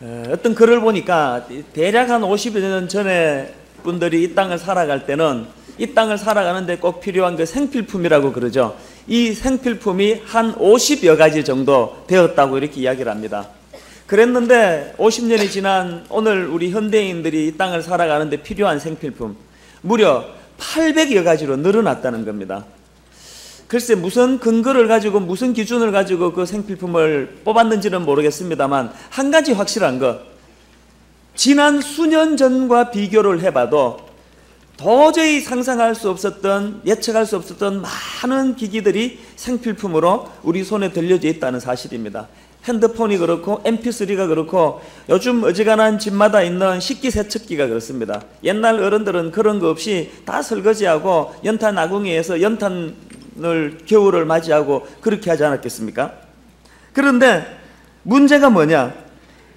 어떤 글을 보니까 대략 한 50여 년 전에 분들이 이 땅을 살아갈 때는 이 땅을 살아가는데 꼭 필요한 그 생필품이라고 그러죠. 이 생필품이 한 50여 가지 정도 되었다고 이렇게 이야기를 합니다. 그랬는데 50년이 지난 오늘 우리 현대인들이 이 땅을 살아가는데 필요한 생필품 무려 800여 가지로 늘어났다는 겁니다. 글쎄 무슨 근거를 가지고 무슨 기준을 가지고 그 생필품을 뽑았는지는 모르겠습니다만 한 가지 확실한 것, 지난 수년 전과 비교를 해봐도 도저히 상상할 수 없었던, 예측할 수 없었던 많은 기기들이 생필품으로 우리 손에 들려져 있다는 사실입니다. 핸드폰이 그렇고 mp3가 그렇고 요즘 어지간한 집마다 있는 식기세척기가 그렇습니다. 옛날 어른들은 그런 거 없이 다 설거지하고 연탄 아궁이에서 연탄을 겨울을 맞이하고 그렇게 하지 않았겠습니까? 그런데 문제가 뭐냐?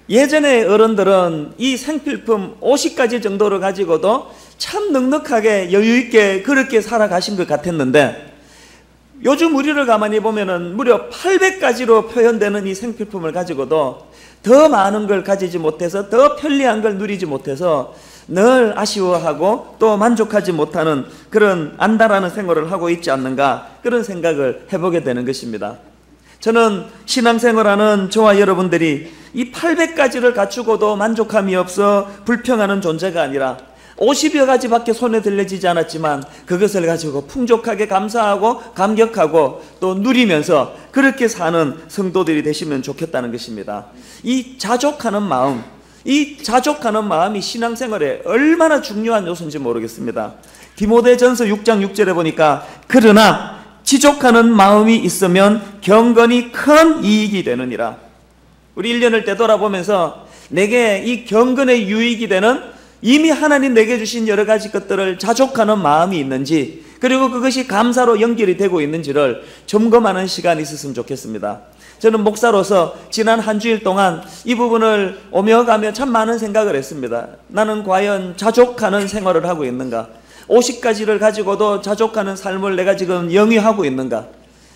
예전에 어른들은 이 생필품 50가지 정도를 가지고도 참 넉넉하게 여유있게 그렇게 살아가신 것 같았는데 요즘 우리를 가만히 보면은 무려 800가지로 표현되는 이 생필품을 가지고도 더 많은 걸 가지지 못해서 더 편리한 걸 누리지 못해서 늘 아쉬워하고 또 만족하지 못하는 그런 안달하는 생활을 하고 있지 않는가 그런 생각을 해보게 되는 것입니다. 저는 신앙생활하는 저와 여러분들이 이 800가지를 갖추고도 만족함이 없어 불평하는 존재가 아니라 50여 가지밖에 손에 들려지지 않았지만 그것을 가지고 풍족하게 감사하고 감격하고 또 누리면서 그렇게 사는 성도들이 되시면 좋겠다는 것입니다. 이 자족하는 마음, 이 자족하는 마음이 신앙생활에 얼마나 중요한 요소인지 모르겠습니다. 디모데전서 6장 6절에 보니까 그러나 지족하는 마음이 있으면 경건이 큰 이익이 되느니라. 우리 1년을 되돌아보면서 내게 이 경건의 유익이 되는 이미 하나님 내게 주신 여러 가지 것들을 자족하는 마음이 있는지 그리고 그것이 감사로 연결이 되고 있는지를 점검하는 시간이 있었으면 좋겠습니다. 저는 목사로서 지난 한 주일 동안 이 부분을 오며 가며 참 많은 생각을 했습니다. 나는 과연 자족하는 생활을 하고 있는가? 50가지를 가지고도 자족하는 삶을 내가 지금 영위하고 있는가?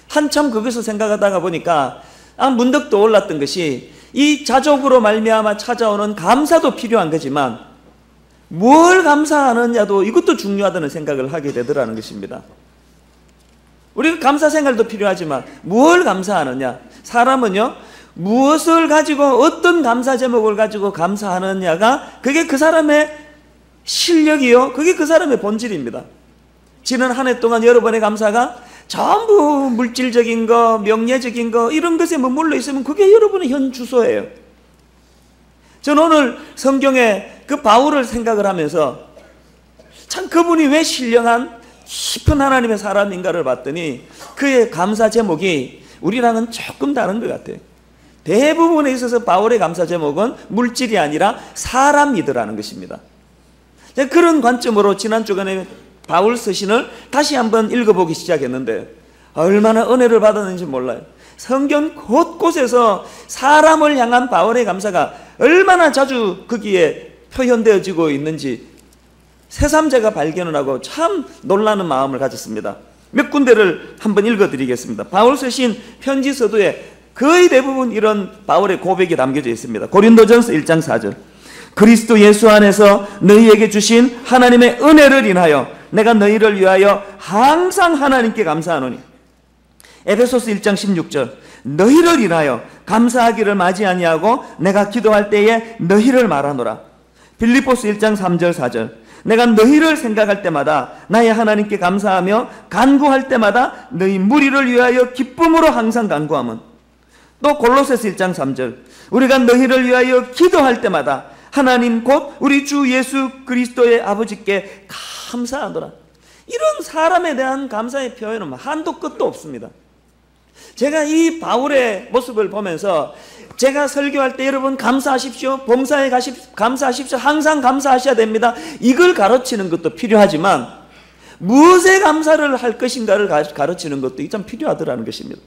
한참 그것을 생각하다가 보니까 문득 떠올랐던 것이 이 자족으로 말미암아 찾아오는 감사도 필요한 거지만 뭘 감사하느냐도 이것도 중요하다는 생각을 하게 되더라는 것입니다. 우리가 감사 생활도 필요하지만 뭘 감사하느냐? 사람은요 무엇을 가지고 어떤 감사 제목을 가지고 감사하느냐가 그게 그 사람의 실력이요 그게 그 사람의 본질입니다. 지난 한 해 동안 여러분의 감사가 전부 물질적인 거 명예적인 거 이런 것에 머물러 있으면 그게 여러분의 현 주소예요. 저는 오늘 성경에 그 바울을 생각을 하면서 참 그분이 왜 신령한 깊은 하나님의 사람인가를 봤더니 그의 감사 제목이 우리랑은 조금 다른 것 같아요. 대부분에 있어서 바울의 감사 제목은 물질이 아니라 사람이더라는 것입니다. 그런 관점으로 지난 주간에 바울 서신을 다시 한번 읽어보기 시작했는데 얼마나 은혜를 받았는지 몰라요. 성경 곳곳에서 사람을 향한 바울의 감사가 얼마나 자주 거기에 표현되어지고 있는지 새삼 제가 발견을 하고 참 놀라는 마음을 가졌습니다. 몇 군데를 한번 읽어드리겠습니다. 바울 서신 편지 서두에 거의 대부분 이런 바울의 고백이 담겨져 있습니다. 고린도전서 1장 4절 그리스도 예수 안에서 너희에게 주신 하나님의 은혜를 인하여 내가 너희를 위하여 항상 하나님께 감사하노니 에베소서 1장 16절 너희를 인하여 감사하기를 마지 아니하고 내가 기도할 때에 너희를 말하노라. 빌립보서 1장 3절 4절 내가 너희를 생각할 때마다 나의 하나님께 감사하며 간구할 때마다 너희 무리를 위하여 기쁨으로 항상 간구함은 또 골로새서 1장 3절 우리가 너희를 위하여 기도할 때마다 하나님 곧 우리 주 예수 그리스도의 아버지께 감사하노라. 이런 사람에 대한 감사의 표현은 한도 끝도 없습니다. 제가 이 바울의 모습을 보면서 제가 설교할 때 여러분 감사하십시오, 봉사에 감사하십시오, 항상 감사하셔야 됩니다, 이걸 가르치는 것도 필요하지만 무엇에 감사를 할 것인가를 가르치는 것도 참 필요하더라는 것입니다.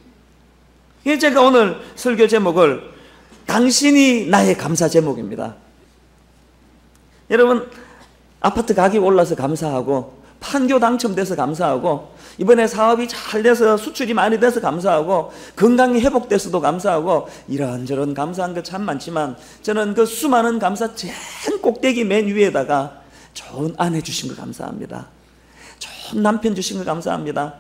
제가 오늘 설교 제목을 당신이 나의 감사 제목입니다. 여러분 아파트 가격이 올라서 감사하고 판교 당첨돼서 감사하고, 이번에 사업이 잘 돼서 수출이 많이 돼서 감사하고, 건강이 회복돼서도 감사하고, 이런저런 감사한 것 참 많지만 저는 그 수많은 감사 제일 꼭대기 맨 위에다가 좋은 아내 주신 거 감사합니다. 좋은 남편 주신 거 감사합니다.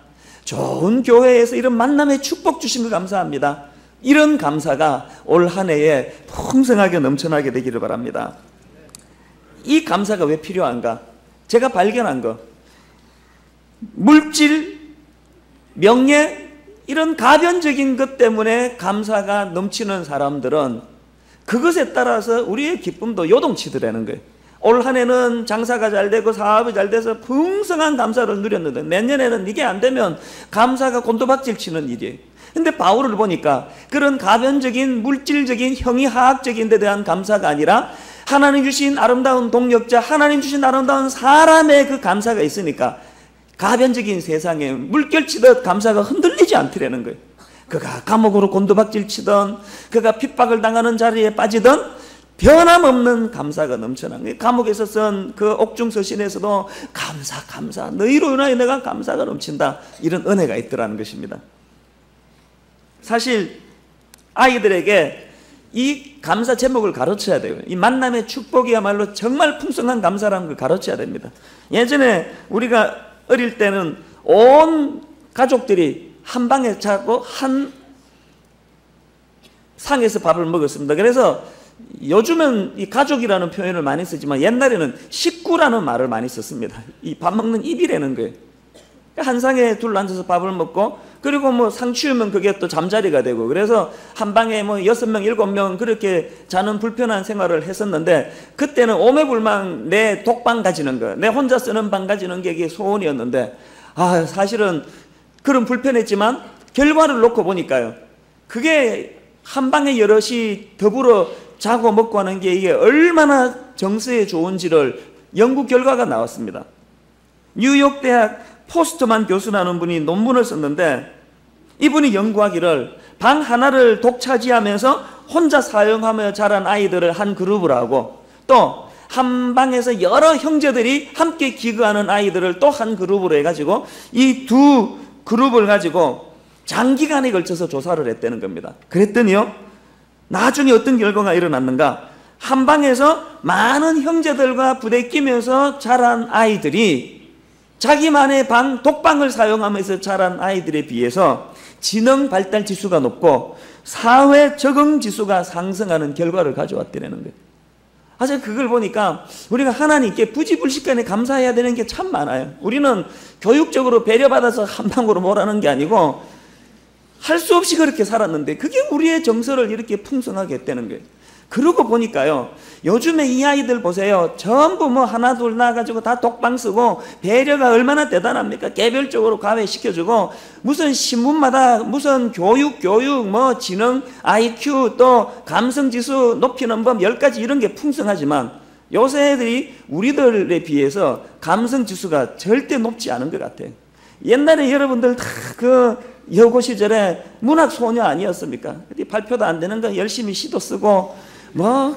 좋은 교회에서 이런 만남의 축복 주신 거 감사합니다. 이런 감사가 올 한 해에 풍성하게 넘쳐나게 되기를 바랍니다. 이 감사가 왜 필요한가? 제가 발견한 거, 물질, 명예, 이런 가변적인 것 때문에 감사가 넘치는 사람들은 그것에 따라서 우리의 기쁨도 요동치더라는 거예요. 올 한 해는 장사가 잘 되고 사업이 잘 돼서 풍성한 감사를 누렸는데 내년에는 이게 안 되면 감사가 곤두박질 치는 일이에요. 근데 바울을 보니까 그런 가변적인 물질적인 형이하학적인 데 대한 감사가 아니라 하나님 주신 아름다운 동력자, 하나님 주신 아름다운 사람의 그 감사가 있으니까 가변적인 세상에 물결치듯 감사가 흔들리지 않더라는 거예요. 그가 감옥으로 곤두박질 치던, 그가 핍박을 당하는 자리에 빠지던 변함없는 감사가 넘쳐난 거예요. 감옥에서 쓴 그 옥중서신에서도 감사 너희로 인하여 내가 감사가 넘친다, 이런 은혜가 있더라는 것입니다. 사실 아이들에게 이 감사 제목을 가르쳐야 돼요. 이 만남의 축복이야말로 정말 풍성한 감사라는 걸 가르쳐야 됩니다. 예전에 우리가 어릴 때는 온 가족들이 한 방에 자고 한 상에서 밥을 먹었습니다. 그래서 요즘은 이 가족이라는 표현을 많이 쓰지만 옛날에는 식구라는 말을 많이 썼습니다. 이 밥 먹는 입이라는 거예요. 한 상에 둘러 앉아서 밥을 먹고, 그리고 뭐 상 치우면 그게 또 잠자리가 되고, 그래서 한 방에 뭐 6명, 7명 그렇게 자는 불편한 생활을 했었는데, 그때는 오매불망 내 독방 가지는 거, 내 혼자 쓰는 방 가지는 게 이게 소원이었는데, 사실은 그런 불편했지만 결과를 놓고 보니까요, 그게 한 방에 여럿이 더불어 자고 먹고 하는 게 이게 얼마나 정서에 좋은지를 연구 결과가 나왔습니다. 뉴욕 대학 포스트만 교수라는 분이 논문을 썼는데, 이분이 연구하기를 방 하나를 독차지하면서 혼자 사용하며 자란 아이들을 한 그룹을 하고, 또 한 방에서 여러 형제들이 함께 기거하는 아이들을 또 한 그룹으로 해가지고 이 두 그룹을 가지고 장기간에 걸쳐서 조사를 했다는 겁니다. 그랬더니요, 나중에 어떤 결과가 일어났는가? 한 방에서 많은 형제들과 부대끼면서 자란 아이들이 자기만의 방, 독방을 사용하면서 자란 아이들에 비해서 지능 발달 지수가 높고 사회 적응 지수가 상승하는 결과를 가져왔다는 거예요. 사실 그걸 보니까 우리가 하나님께 부지불식간에 감사해야 되는 게 참 많아요. 우리는 교육적으로 배려받아서 한 방으로 몰아는 게 아니고 할 수 없이 그렇게 살았는데 그게 우리의 정서를 이렇게 풍성하게 했다는 거예요. 그러고 보니까요, 요즘에 이 아이들 보세요. 전부 뭐 하나 둘 나가지고 다 독방 쓰고 배려가 얼마나 대단합니까? 개별적으로 과외시켜주고 무슨 신문마다 무슨 교육 뭐 지능 IQ 또 감성지수 높이는 법 10가지 이런 게 풍성하지만 요새 애들이 우리들에 비해서 감성지수가 절대 높지 않은 것 같아요. 옛날에 여러분들 다 그 여고 시절에 문학소녀 아니었습니까? 발표도 안 되는 거 열심히 시도 쓰고 뭐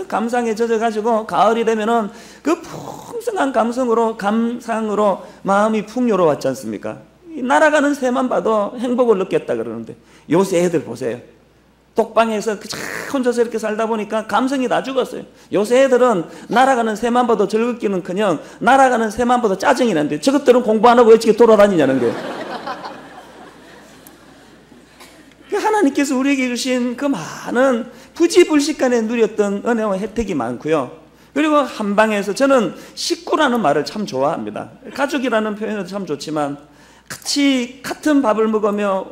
감상에 젖어가지고 가을이 되면은 그 풍성한 감상으로 마음이 풍요로웠지 않습니까? 날아가는 새만 봐도 행복을 느꼈다 그러는데 요새 애들 보세요. 독방에서 혼자서 이렇게 살다 보니까 감성이 다 죽었어요. 요새 애들은 날아가는 새만 봐도 즐겁기는커녕 날아가는 새만 봐도 짜증이 나는데 저것들은 공부 안 하고 왜 이렇게 돌아다니냐는 거예요. 하나님께서 우리에게 주신 그 많은 부지불식간에 누렸던 은혜와 혜택이 많고요. 그리고 한 방에서 저는 식구라는 말을 참 좋아합니다. 가족이라는 표현도 참 좋지만 같은 밥을 먹으며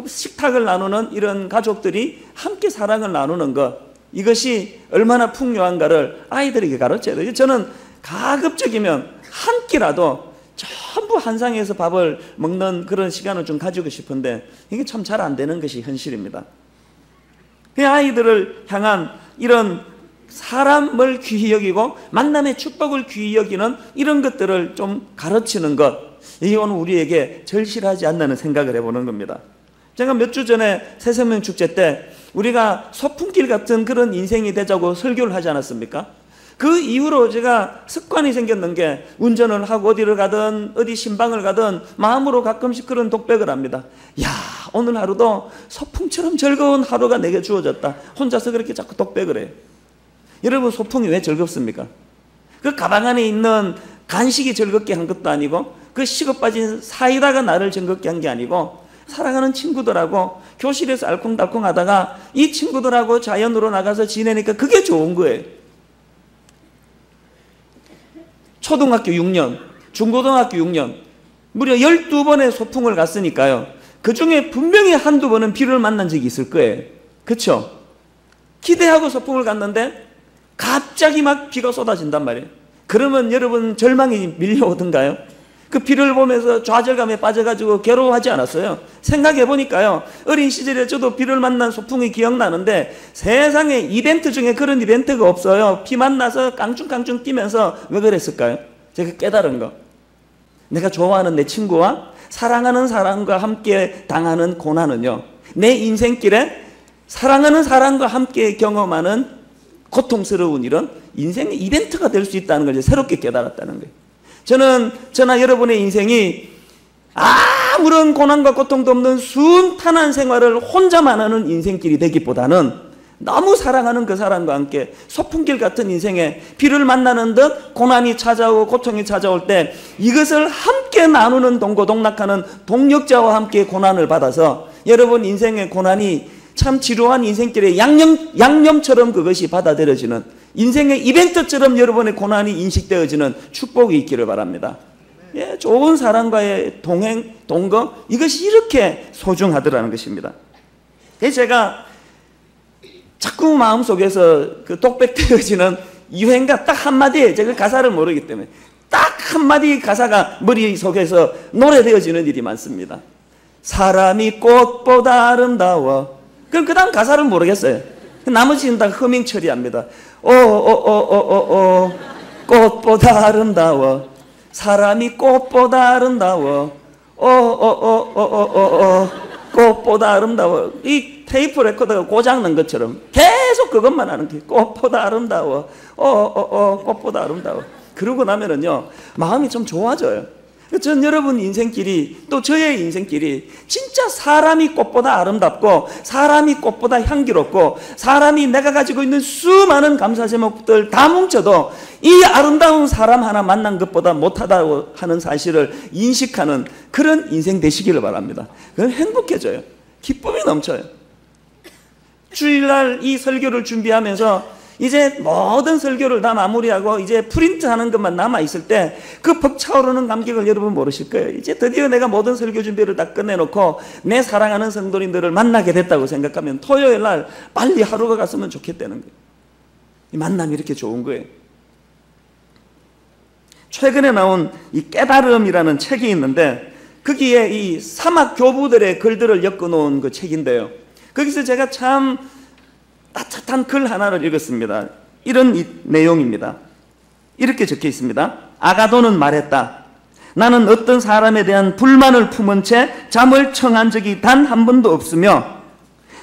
식탁을 나누는 이런 가족들이 함께 사랑을 나누는 것, 이것이 얼마나 풍요한가를 아이들에게 가르쳐야 돼요. 저는 가급적이면 한 끼라도 전부 한 상에서 밥을 먹는 그런 시간을 좀 가지고 싶은데 이게 참 잘 안 되는 것이 현실입니다. 그 아이들을 향한 이런 사람을 귀히 여기고 만남의 축복을 귀히 여기는 이런 것들을 좀 가르치는 것, 이건 우리에게 절실하지 않나는 생각을 해보는 겁니다. 제가 몇 주 전에 새생명 축제 때 우리가 소풍길 같은 그런 인생이 되자고 설교를 하지 않았습니까? 그 이후로 제가 습관이 생겼는 게 운전을 하고 어디를 가든 어디 신방을 가든 마음으로 가끔씩 그런 독백을 합니다. 야, 오늘 하루도 소풍처럼 즐거운 하루가 내게 주어졌다. 혼자서 그렇게 자꾸 독백을 해요. 여러분, 소풍이 왜 즐겁습니까? 그 가방 안에 있는 간식이 즐겁게 한 것도 아니고 그 식어 빠진 사이다가 나를 즐겁게 한 게 아니고 사랑하는 친구들하고 교실에서 알콩달콩 하다가 이 친구들하고 자연으로 나가서 지내니까 그게 좋은 거예요. 초등학교 6년, 중고등학교 6년, 무려 12번의 소풍을 갔으니까요. 그 중에 분명히 한두 번은 비를 만난 적이 있을 거예요. 그렇죠? 기대하고 소풍을 갔는데 갑자기 막 비가 쏟아진단 말이에요. 그러면 여러분 절망이 밀려오던가요? 그 비를 보면서 좌절감에 빠져가지고 괴로워하지 않았어요. 생각해 보니까요, 어린 시절에 저도 비를 만난 소풍이 기억나는데 세상에 이벤트 중에 그런 이벤트가 없어요. 비 만나서 깡충깡충 뛰면서. 왜 그랬을까요? 제가 깨달은 거, 내가 좋아하는 내 친구와 사랑하는 사람과 함께 당하는 고난은요, 내 인생길에 사랑하는 사람과 함께 경험하는 고통스러운 일은 인생의 이벤트가 될 수 있다는 걸 새롭게 깨달았다는 거예요. 저는 저나 여러분의 인생이 아무런 고난과 고통도 없는 순탄한 생활을 혼자만 하는 인생길이 되기보다는 너무 사랑하는 그 사람과 함께 소풍길 같은 인생에 비를 만나는 듯 고난이 찾아오고 고통이 찾아올 때 이것을 함께 나누는 동고동락하는 동력자와 함께 고난을 받아서 여러분 인생의 고난이 참 지루한 인생길에 양념처럼 그것이 받아들여지는 인생의 이벤트처럼 여러분의 고난이 인식되어지는 축복이 있기를 바랍니다. 예, 좋은 사람과의 동행, 동거, 이것이 이렇게 소중하더라는 것입니다. 제가 자꾸 마음속에서 그 독백되어지는 유행가 딱 한마디에, 제가 가사를 모르기 때문에 딱 한마디 가사가 머릿속에서 노래되어지는 일이 많습니다. 사람이 꽃보다 아름다워. 그럼 그 다음 가사를 모르겠어요. 나머지는 다 허밍 처리합니다. 꽃보다 아름다워. 사람이 꽃보다 아름다워. 꽃보다 아름다워. 이 테이프 레코더가 고장난 것처럼 계속 그것만 하는 게 꽃보다 아름다워. 꽃보다 아름다워. 그러고 나면은요, 마음이 좀 좋아져요. 전 여러분 인생길이, 또 저의 인생길이 진짜 사람이 꽃보다 아름답고 사람이 꽃보다 향기롭고 사람이 내가 가지고 있는 수많은 감사 제목들 다 뭉쳐도 이 아름다운 사람 하나 만난 것보다 못하다고 하는 사실을 인식하는 그런 인생 되시기를 바랍니다. 그럼 행복해져요. 기쁨이 넘쳐요. 주일날 이 설교를 준비하면서 이제 모든 설교를 다 마무리하고 이제 프린트하는 것만 남아있을 때 그 벅차오르는 감격을 여러분 모르실 거예요. 이제 드디어 내가 모든 설교 준비를 다 끝내놓고 내 사랑하는 성도님들을 만나게 됐다고 생각하면 토요일 날 빨리 하루가 갔으면 좋겠다는 거예요. 이 만남이 이렇게 좋은 거예요. 최근에 나온 이 깨달음이라는 책이 있는데 거기에 이 사막 교부들의 글들을 엮어놓은 그 책인데요. 거기서 제가 참 따뜻한 글 하나를 읽었습니다. 이런 내용입니다. 이렇게 적혀 있습니다. 아가도는 말했다. 나는 어떤 사람에 대한 불만을 품은 채 잠을 청한 적이 단 한 번도 없으며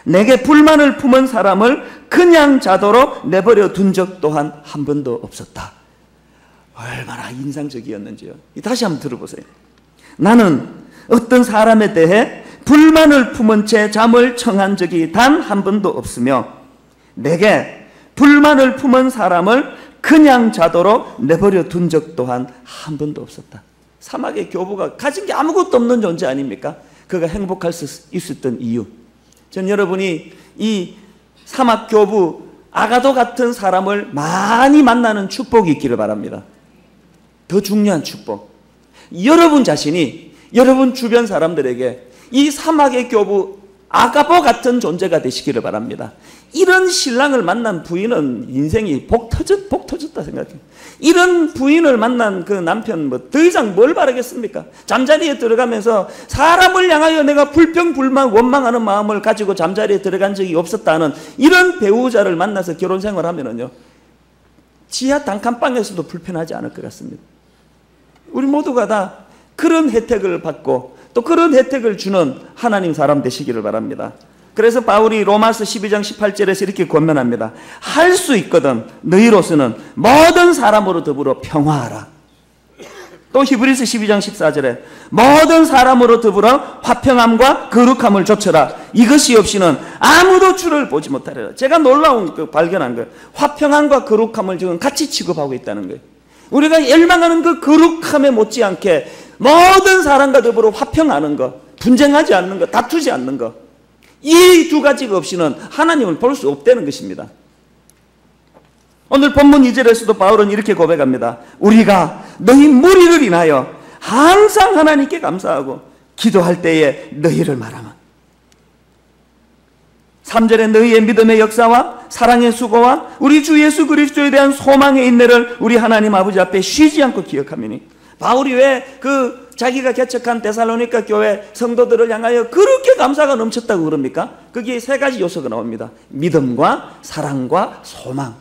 내게 불만을 품은 사람을 그냥 자도록 내버려 둔 적 또한 한 번도 없었다. 얼마나 인상적이었는지요. 다시 한번 들어보세요. 나는 어떤 사람에 대해 불만을 품은 채 잠을 청한 적이 단 한 번도 없으며 내게 불만을 품은 사람을 그냥 자도록 내버려 둔 적 또한 한 번도 없었다. 사막의 교부가 가진 게 아무것도 없는 존재 아닙니까? 그가 행복할 수 있었던 이유. 전 여러분이 이 사막 교부 아가도 같은 사람을 많이 만나는 축복이 있기를 바랍니다. 더 중요한 축복. 여러분 자신이 여러분 주변 사람들에게 이 사막의 교부 아가보 같은 존재가 되시기를 바랍니다. 이런 신랑을 만난 부인은 인생이 복 터졌다 생각해요. 이런 부인을 만난 그 남편 뭐 더 이상 뭘 바라겠습니까? 잠자리에 들어가면서 사람을 향하여 내가 불평불만 원망하는 마음을 가지고 잠자리에 들어간 적이 없었다는 이런 배우자를 만나서 결혼 생활하면은요, 지하 단칸방에서도 불편하지 않을 것 같습니다. 우리 모두가 다 그런 혜택을 받고 또 그런 혜택을 주는 하나님 사람 되시기를 바랍니다. 그래서 바울이 로마서 12장 18절에서 이렇게 권면합니다. 할 수 있거든 너희로서는 모든 사람으로 더불어 평화하라. 또 히브리서 12장 14절에 모든 사람으로 더불어 화평함과 거룩함을 좇으라. 이것이 없이는 아무도 주를 보지 못하리라. 제가 놀라운 그 발견한 거예요. 화평함과 거룩함을 지금 같이 취급하고 있다는 거예요. 우리가 열망하는 그 거룩함에 못지않게 모든 사람과 더불어 화평하는 것, 분쟁하지 않는 것, 다투지 않는 것, 이 두 가지가 없이는 하나님을 볼 수 없다는 것입니다. 오늘 본문 2절에서도 바울은 이렇게 고백합니다. 우리가 너희 무리를 인하여 항상 하나님께 감사하고 기도할 때에 너희를 말하면 3절에 너희의 믿음의 역사와 사랑의 수고와 우리 주 예수 그리스도에 대한 소망의 인내를 우리 하나님 아버지 앞에 쉬지 않고 기억하미니. 바울이 왜 자기가 개척한 데살로니가 교회 성도들을 향하여 그렇게 감사가 넘쳤다고 그럽니까? 거기에 세 가지 요소가 나옵니다. 믿음과 사랑과 소망.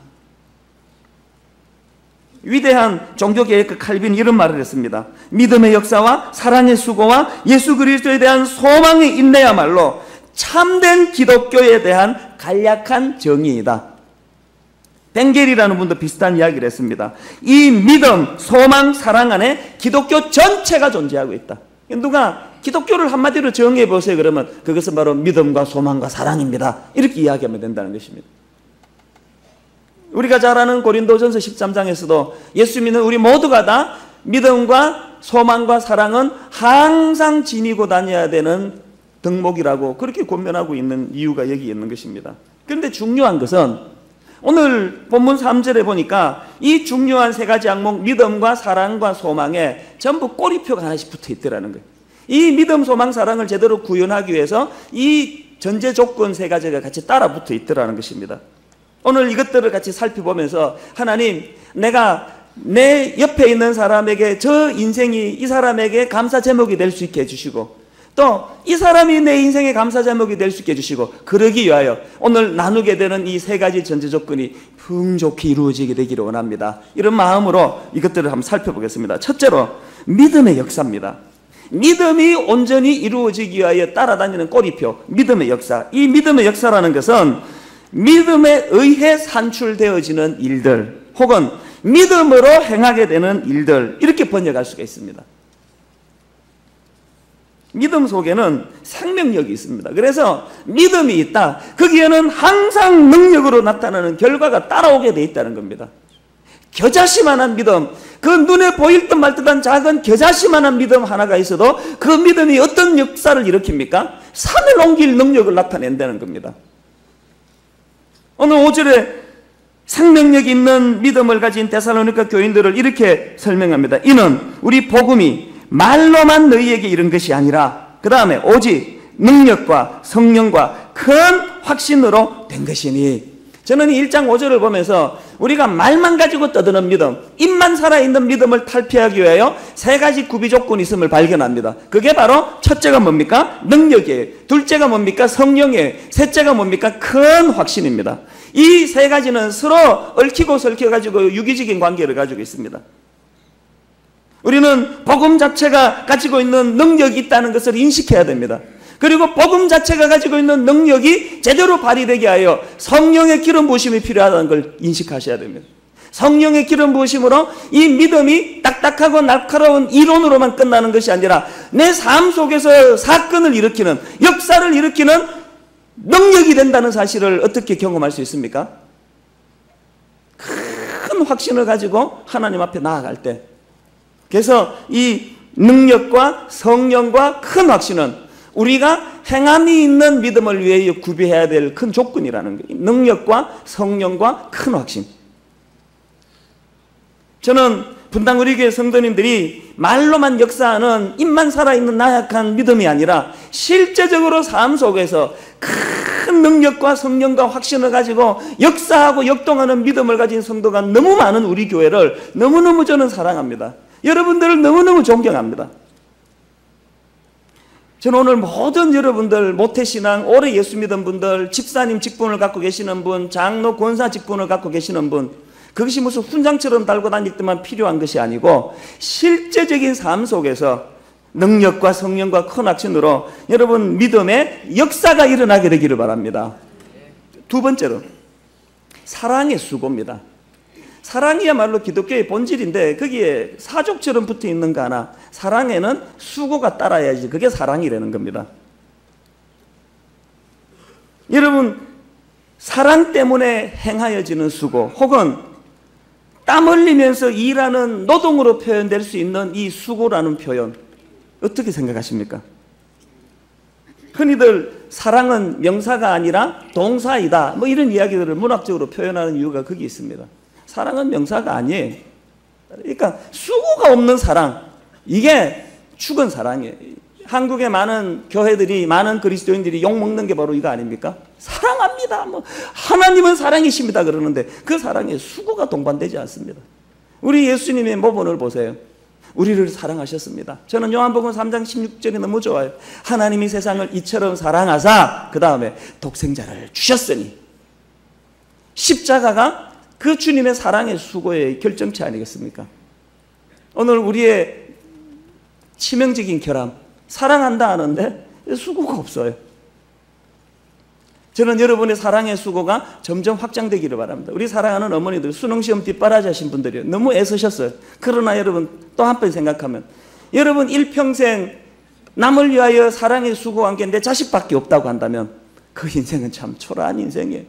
위대한 종교개혁가 칼빈이 이런 말을 했습니다. 믿음의 역사와 사랑의 수고와 예수 그리스도에 대한 소망의 인내야말로 참된 기독교에 대한 간략한 정의이다. 벵겔이라는 분도 비슷한 이야기를 했습니다. 이 믿음, 소망, 사랑 안에 기독교 전체가 존재하고 있다. 누가 기독교를 한마디로 정의해 보세요 그러면 그것은 바로 믿음과 소망과 사랑입니다. 이렇게 이야기하면 된다는 것입니다. 우리가 잘 아는 고린도전서 13장에서도 예수 믿는 우리 모두가 다 믿음과 소망과 사랑은 항상 지니고 다녀야 되는 덕목이라고 그렇게 권면하고 있는 이유가 여기 있는 것입니다. 그런데 중요한 것은 오늘 본문 3절에 보니까 이 중요한 세 가지 항목 믿음과 사랑과 소망에 전부 꼬리표가 하나씩 붙어 있더라는 거예요. 이 믿음, 소망, 사랑을 제대로 구현하기 위해서 이 전제 조건 세 가지가 같이 따라 붙어 있더라는 것입니다. 오늘 이것들을 같이 살펴보면서 하나님, 내가 내 옆에 있는 사람에게 저 인생이 이 사람에게 감사 제목이 될 수 있게 해주시고 또 이 사람이 내 인생의 감사 제목이 될 수 있게 해주시고 그러기 위하여 오늘 나누게 되는 이 세 가지 전제 조건이 풍족히 이루어지게 되기를 원합니다. 이런 마음으로 이것들을 한번 살펴보겠습니다. 첫째로 믿음의 역사입니다. 믿음이 온전히 이루어지기 위하여 따라다니는 꼬리표, 믿음의 역사. 이 믿음의 역사라는 것은 믿음에 의해 산출되어지는 일들 혹은 믿음으로 행하게 되는 일들 이렇게 번역할 수가 있습니다. 믿음 속에는 생명력이 있습니다. 그래서 믿음이 있다. 거기에는 항상 능력으로 나타나는 결과가 따라오게 돼 있다는 겁니다. 겨자씨만한 믿음, 그 눈에 보일 듯 말 듯한 작은 겨자씨만한 믿음 하나가 있어도 그 믿음이 어떤 역사를 일으킵니까? 산을 옮길 능력을 나타낸다는 겁니다. 오늘 5절에 생명력 있는 믿음을 가진 데살로니가 교인들을 이렇게 설명합니다. 이는 우리 복음이 말로만 너희에게 이른 것이 아니라 그 다음에 오직 능력과 성령과 큰 확신으로 된 것이니. 저는 1장 5절을 보면서 우리가 말만 가지고 떠드는 믿음, 입만 살아있는 믿음을 탈피하기 위하여 세 가지 구비 조건이 있음을 발견합니다. 그게 바로 첫째가 뭡니까? 능력이에요. 둘째가 뭡니까? 성령이에요. 셋째가 뭡니까? 큰 확신입니다. 이 세 가지는 서로 얽히고 설켜가지고 유기적인 관계를 가지고 있습니다. 우리는 복음 자체가 가지고 있는 능력이 있다는 것을 인식해야 됩니다. 그리고 복음 자체가 가지고 있는 능력이 제대로 발휘되게 하여 성령의 기름 부으심이 필요하다는 걸 인식하셔야 됩니다. 성령의 기름 부으심으로 이 믿음이 딱딱하고 날카로운 이론으로만 끝나는 것이 아니라 내 삶 속에서 사건을 일으키는, 역사를 일으키는 능력이 된다는 사실을 어떻게 경험할 수 있습니까? 큰 확신을 가지고 하나님 앞에 나아갈 때. 그래서 이 능력과 성령과 큰 확신은 우리가 행함이 있는 믿음을 위해 구비해야 될 큰 조건이라는 거예요. 능력과 성령과 큰 확신. 저는 분당 우리 교회 성도님들이 말로만 역사하는 입만 살아있는 나약한 믿음이 아니라 실제적으로 삶 속에서 큰 능력과 성령과 확신을 가지고 역사하고 역동하는 믿음을 가진 성도가 너무 많은 우리 교회를 너무너무 저는 사랑합니다. 여러분들을 너무너무 존경합니다. 저는 오늘 모든 여러분들, 모태신앙, 오래 예수 믿은 분들, 집사님 직분을 갖고 계시는 분, 장로 권사 직분을 갖고 계시는 분, 그것이 무슨 훈장처럼 달고 다닐 때만 필요한 것이 아니고 실제적인 삶 속에서 능력과 성령과 큰 액션으로 여러분 믿음의 역사가 일어나게 되기를 바랍니다. 두 번째로 사랑의 수고입니다. 사랑이야말로 기독교의 본질인데 거기에 사족처럼 붙어 있는 거 하나, 사랑에는 수고가 따라야지 그게 사랑이라는 겁니다. 여러분 사랑 때문에 행하여지는 수고 혹은 땀 흘리면서 일하는 노동으로 표현될 수 있는 이 수고라는 표현 어떻게 생각하십니까? 흔히들 사랑은 명사가 아니라 동사이다 뭐 이런 이야기들을 문학적으로 표현하는 이유가 거기 있습니다. 사랑은 명사가 아니에요. 그러니까 수고가 없는 사랑, 이게 죽은 사랑이에요. 한국의 많은 교회들이, 많은 그리스도인들이 욕먹는 게 바로 이거 아닙니까? 사랑합니다, 뭐 하나님은 사랑이십니다 그러는데 그 사랑에 수고가 동반되지 않습니다. 우리 예수님의 모본을 보세요. 우리를 사랑하셨습니다. 저는 요한복음 3장 16절이 너무 좋아요. 하나님이 세상을 이처럼 사랑하사 그 다음에 독생자를 주셨으니. 십자가가 그 주님의 사랑의 수고의 결정체 아니겠습니까? 오늘 우리의 치명적인 결함, 사랑한다 하는데 수고가 없어요. 저는 여러분의 사랑의 수고가 점점 확장되기를 바랍니다. 우리 사랑하는 어머니들, 수능시험 뒷바라지 하신 분들이 너무 애쓰셨어요. 그러나 여러분 또 한번 생각하면 여러분 일평생 남을 위하여 사랑의 수고한 게 내 자식밖에 없다고 한다면 그 인생은 참 초라한 인생이에요.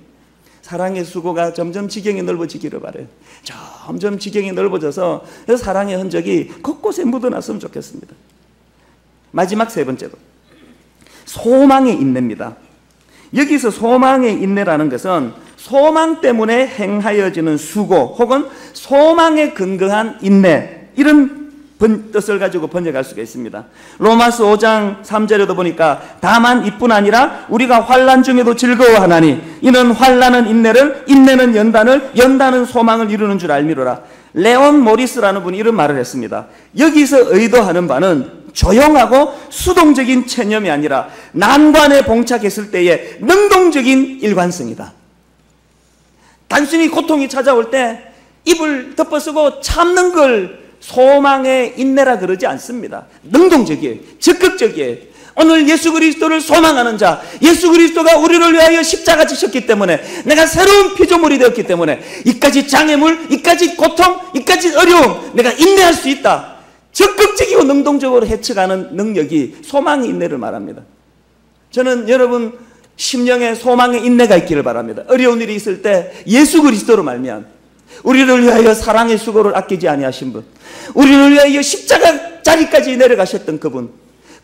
사랑의 수고가 점점 지경이 넓어지기를 바라요. 점점 지경이 넓어져서 사랑의 흔적이 곳곳에 묻어났으면 좋겠습니다. 마지막 세 번째로 소망의 인내입니다. 여기서 소망의 인내라는 것은 소망 때문에 행하여지는 수고 혹은 소망에 근거한 인내, 이런 뜻을 가지고 번역할 수가 있습니다. 로마서 5장 3절에도 보니까 다만 이뿐 아니라 우리가 환난 중에도 즐거워하나니 이는 환난은 인내를, 인내는 연단을, 연단은 소망을 이루는 줄 알미로라. 레온 모리스라는 분이 이런 말을 했습니다. 여기서 의도하는 바는 조용하고 수동적인 체념이 아니라 난관에 봉착했을 때의 능동적인 일관성이다. 단순히 고통이 찾아올 때 입을 덮어쓰고 참는 걸 소망의 인내라 그러지 않습니다. 능동적이에요. 적극적이에요. 오늘 예수 그리스도를 소망하는 자, 예수 그리스도가 우리를 위하여 십자가 지셨기 때문에 내가 새로운 피조물이 되었기 때문에 이까지 장애물, 이까지 고통, 이까지 어려움 내가 인내할 수 있다. 적극적이고 능동적으로 헤쳐가는 능력이 소망의 인내를 말합니다. 저는 여러분 심령에 소망의 인내가 있기를 바랍니다. 어려운 일이 있을 때 예수 그리스도로 말미암아 우리를 위하여 사랑의 수고를 아끼지 아니하신 분, 우리를 위하여 십자가 자리까지 내려가셨던 그분,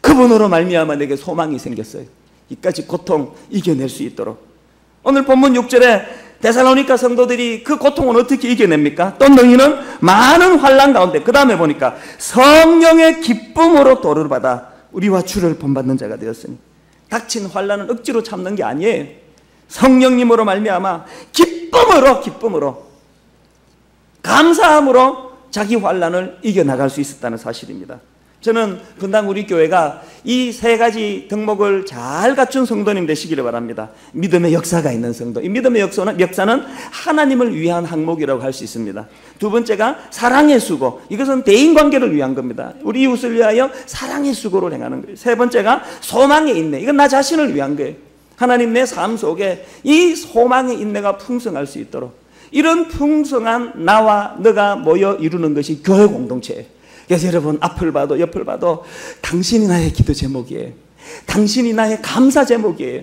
그분으로 말미암아 내게 소망이 생겼어요. 이까지 고통 이겨낼 수 있도록. 오늘 본문 6절에 데살로니가 성도들이 그 고통은 어떻게 이겨냅니까? 또 너희는 많은 환난 가운데, 그 다음에 보니까 성령의 기쁨으로 도를 받아 우리와 주를 본받는 자가 되었으니. 닥친 환난은 억지로 참는 게 아니에요. 성령님으로 말미암아 기쁨으로 감사함으로 자기 환난을 이겨나갈 수 있었다는 사실입니다. 저는 분당 우리 교회가 이 세 가지 덕목을 잘 갖춘 성도님 되시기를 바랍니다. 믿음의 역사가 있는 성도. 이 믿음의 역사는 하나님을 위한 항목이라고 할 수 있습니다. 두 번째가 사랑의 수고. 이것은 대인관계를 위한 겁니다. 우리 이웃을 위하여 사랑의 수고를 행하는 거예요. 세 번째가 소망의 인내. 이건 나 자신을 위한 거예요. 하나님 내 삶 속에 이 소망의 인내가 풍성할 수 있도록, 이런 풍성한 나와 너가 모여 이루는 것이 교회 공동체예요. 그래서 여러분 앞을 봐도 옆을 봐도 당신이 나의 기도 제목이에요. 당신이 나의 감사 제목이에요.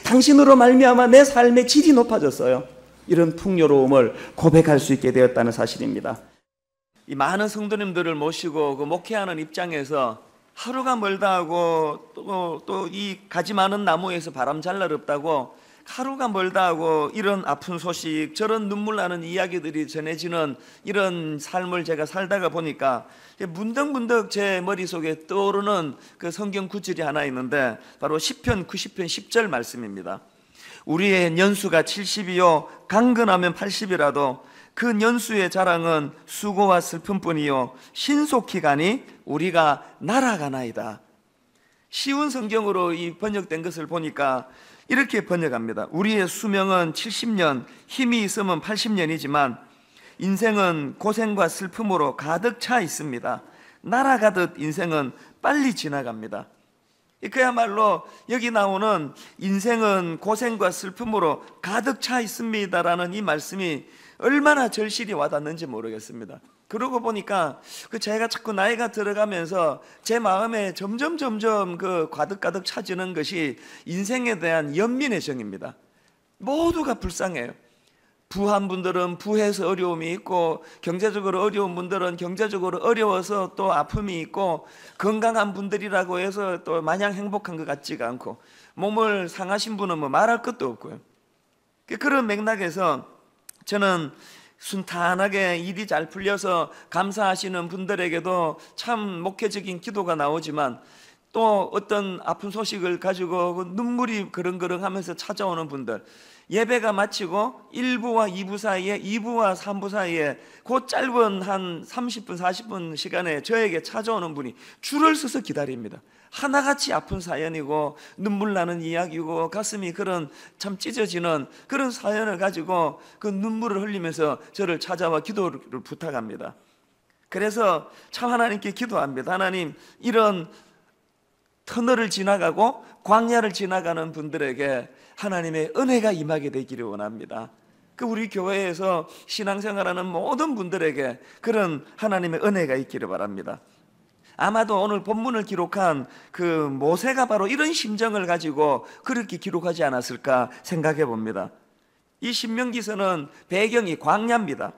당신으로 말미암아 내 삶의 질이 높아졌어요. 이런 풍요로움을 고백할 수 있게 되었다는 사실입니다. 이 많은 성도님들을 모시고 그 목회하는 입장에서 하루가 멀다 하고 또 이 가지 많은 나무에서 바람 잘 날 없다고 하루가 멀다 하고 이런 아픈 소식, 저런 눈물 나는 이야기들이 전해지는 이런 삶을 제가 살다가 보니까 문득문득 제 머릿속에 떠오르는 그 성경 구절이 하나 있는데 바로 시편 90편 10절 말씀입니다. 우리의 연수가 70이요 강건하면 80이라도 그 연수의 자랑은 수고와 슬픔뿐이요 신속히 가니 우리가 날아가나이다. 쉬운 성경으로 이 번역된 것을 보니까 이렇게 번역합니다. 우리의 수명은 70년, 힘이 있으면 80년이지만 인생은 고생과 슬픔으로 가득 차 있습니다. 날아가듯 인생은 빨리 지나갑니다. 그야말로 여기 나오는 인생은 고생과 슬픔으로 가득 차 있습니다라는 이 말씀이 얼마나 절실히 와닿는지 모르겠습니다. 그러고 보니까 제가 자꾸 나이가 들어가면서 제 마음에 점점 그 가득 차지는 것이 인생에 대한 연민의 정입니다. 모두가 불쌍해요. 부한 분들은 부해서 어려움이 있고, 경제적으로 어려운 분들은 경제적으로 어려워서 또 아픔이 있고, 건강한 분들이라고 해서 또 마냥 행복한 것 같지가 않고, 몸을 상하신 분은 뭐 말할 것도 없고요. 그런 맥락에서 저는 순탄하게 일이 잘 풀려서 감사하시는 분들에게도 참 목회적인 기도가 나오지만, 또 어떤 아픈 소식을 가지고 눈물이 그렁그렁하면서 찾아오는 분들, 예배가 마치고 1부와 2부 사이에, 2부와 3부 사이에 그 짧은 한 30분 40분 시간에 저에게 찾아오는 분이 줄을 서서 기다립니다. 하나같이 아픈 사연이고 눈물 나는 이야기고 가슴이 그런 참 찢어지는 그런 사연을 가지고 그 눈물을 흘리면서 저를 찾아와 기도를 부탁합니다. 그래서 참 하나님께 기도합니다. 하나님, 이런 터널을 지나가고 광야를 지나가는 분들에게 하나님의 은혜가 임하게 되기를 원합니다. 우리 교회에서 신앙생활하는 모든 분들에게 그런 하나님의 은혜가 있기를 바랍니다. 아마도 오늘 본문을 기록한 그 모세가 바로 이런 심정을 가지고 그렇게 기록하지 않았을까 생각해 봅니다. 이 신명기서는 배경이 광야입니다.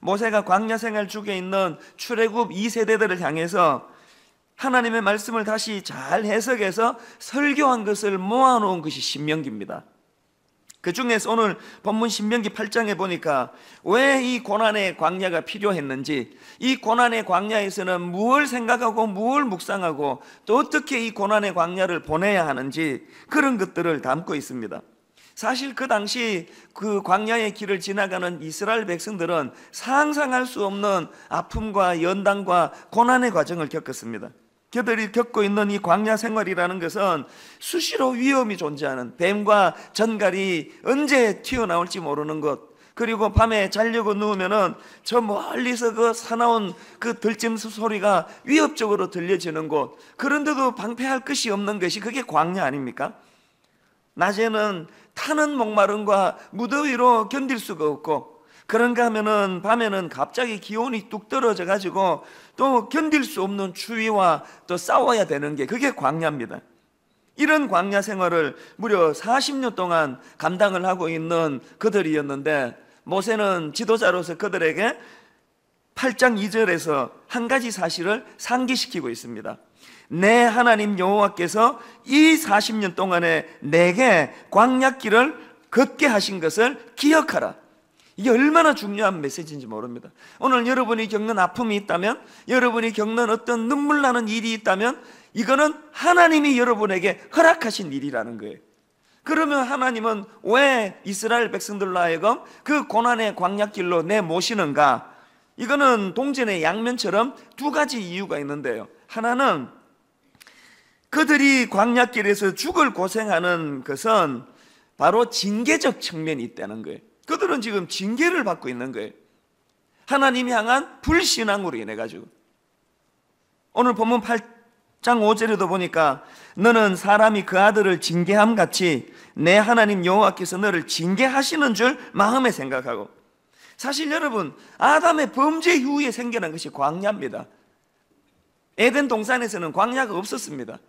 모세가 광야 생활 중에 있는 출애굽 2세대들을 향해서 하나님의 말씀을 다시 잘 해석해서 설교한 것을 모아놓은 것이 신명기입니다. 그 중에서 오늘 본문 신명기 8장에 보니까 왜 이 고난의 광야가 필요했는지, 이 고난의 광야에서는 무엇을 생각하고 무엇을 묵상하고 또 어떻게 이 고난의 광야를 보내야 하는지 그런 것들을 담고 있습니다. 사실 그 당시 그 광야의 길을 지나가는 이스라엘 백성들은 상상할 수 없는 아픔과 연단과 고난의 과정을 겪었습니다. 그들이 겪고 있는 이 광야 생활이라는 것은 수시로 위험이 존재하는, 뱀과 전갈이 언제 튀어나올지 모르는 것, 그리고 밤에 자려고 누우면은 저 멀리서 그 사나운 그 들짐승 소리가 위협적으로 들려지는 곳, 그런데도 방패할 것이 없는 것이 그게 광야 아닙니까? 낮에는 타는 목마름과 무더위로 견딜 수가 없고, 그런가 하면은 밤에는 갑자기 기온이 뚝 떨어져 가지고 또 견딜 수 없는 추위와 또 싸워야 되는 게 그게 광야입니다. 이런 광야 생활을 무려 40년 동안 감당을 하고 있는 그들이었는데, 모세는 지도자로서 그들에게 8장 2절에서 한 가지 사실을 상기시키고 있습니다. 내 하나님 여호와께서 이 40년 동안에 내게 광야길을 걷게 하신 것을 기억하라. 이게 얼마나 중요한 메시지인지 모릅니다. 오늘 여러분이 겪는 아픔이 있다면, 여러분이 겪는 어떤 눈물 나는 일이 있다면, 이거는 하나님이 여러분에게 허락하신 일이라는 거예요. 그러면 하나님은 왜 이스라엘 백성들로 하여금 그 고난의 광야길로 내모시는가? 이거는 동전의 양면처럼 두 가지 이유가 있는데요. 하나는 그들이 광야길에서 죽을 고생하는 것은 바로 징계적 측면이 있다는 거예요. 그들은 지금 징계를 받고 있는 거예요. 하나님이 향한 불신앙으로 인해 가지고. 오늘 본문 8장 5절에도 보니까 너는 사람이 그 아들을 징계함 같이 내 하나님 여호와께서 너를 징계하시는 줄 마음에 생각하고. 사실 여러분, 아담의 범죄 이후에 생겨난 것이 광야입니다. 에덴 동산에서는 광야가 없었습니다.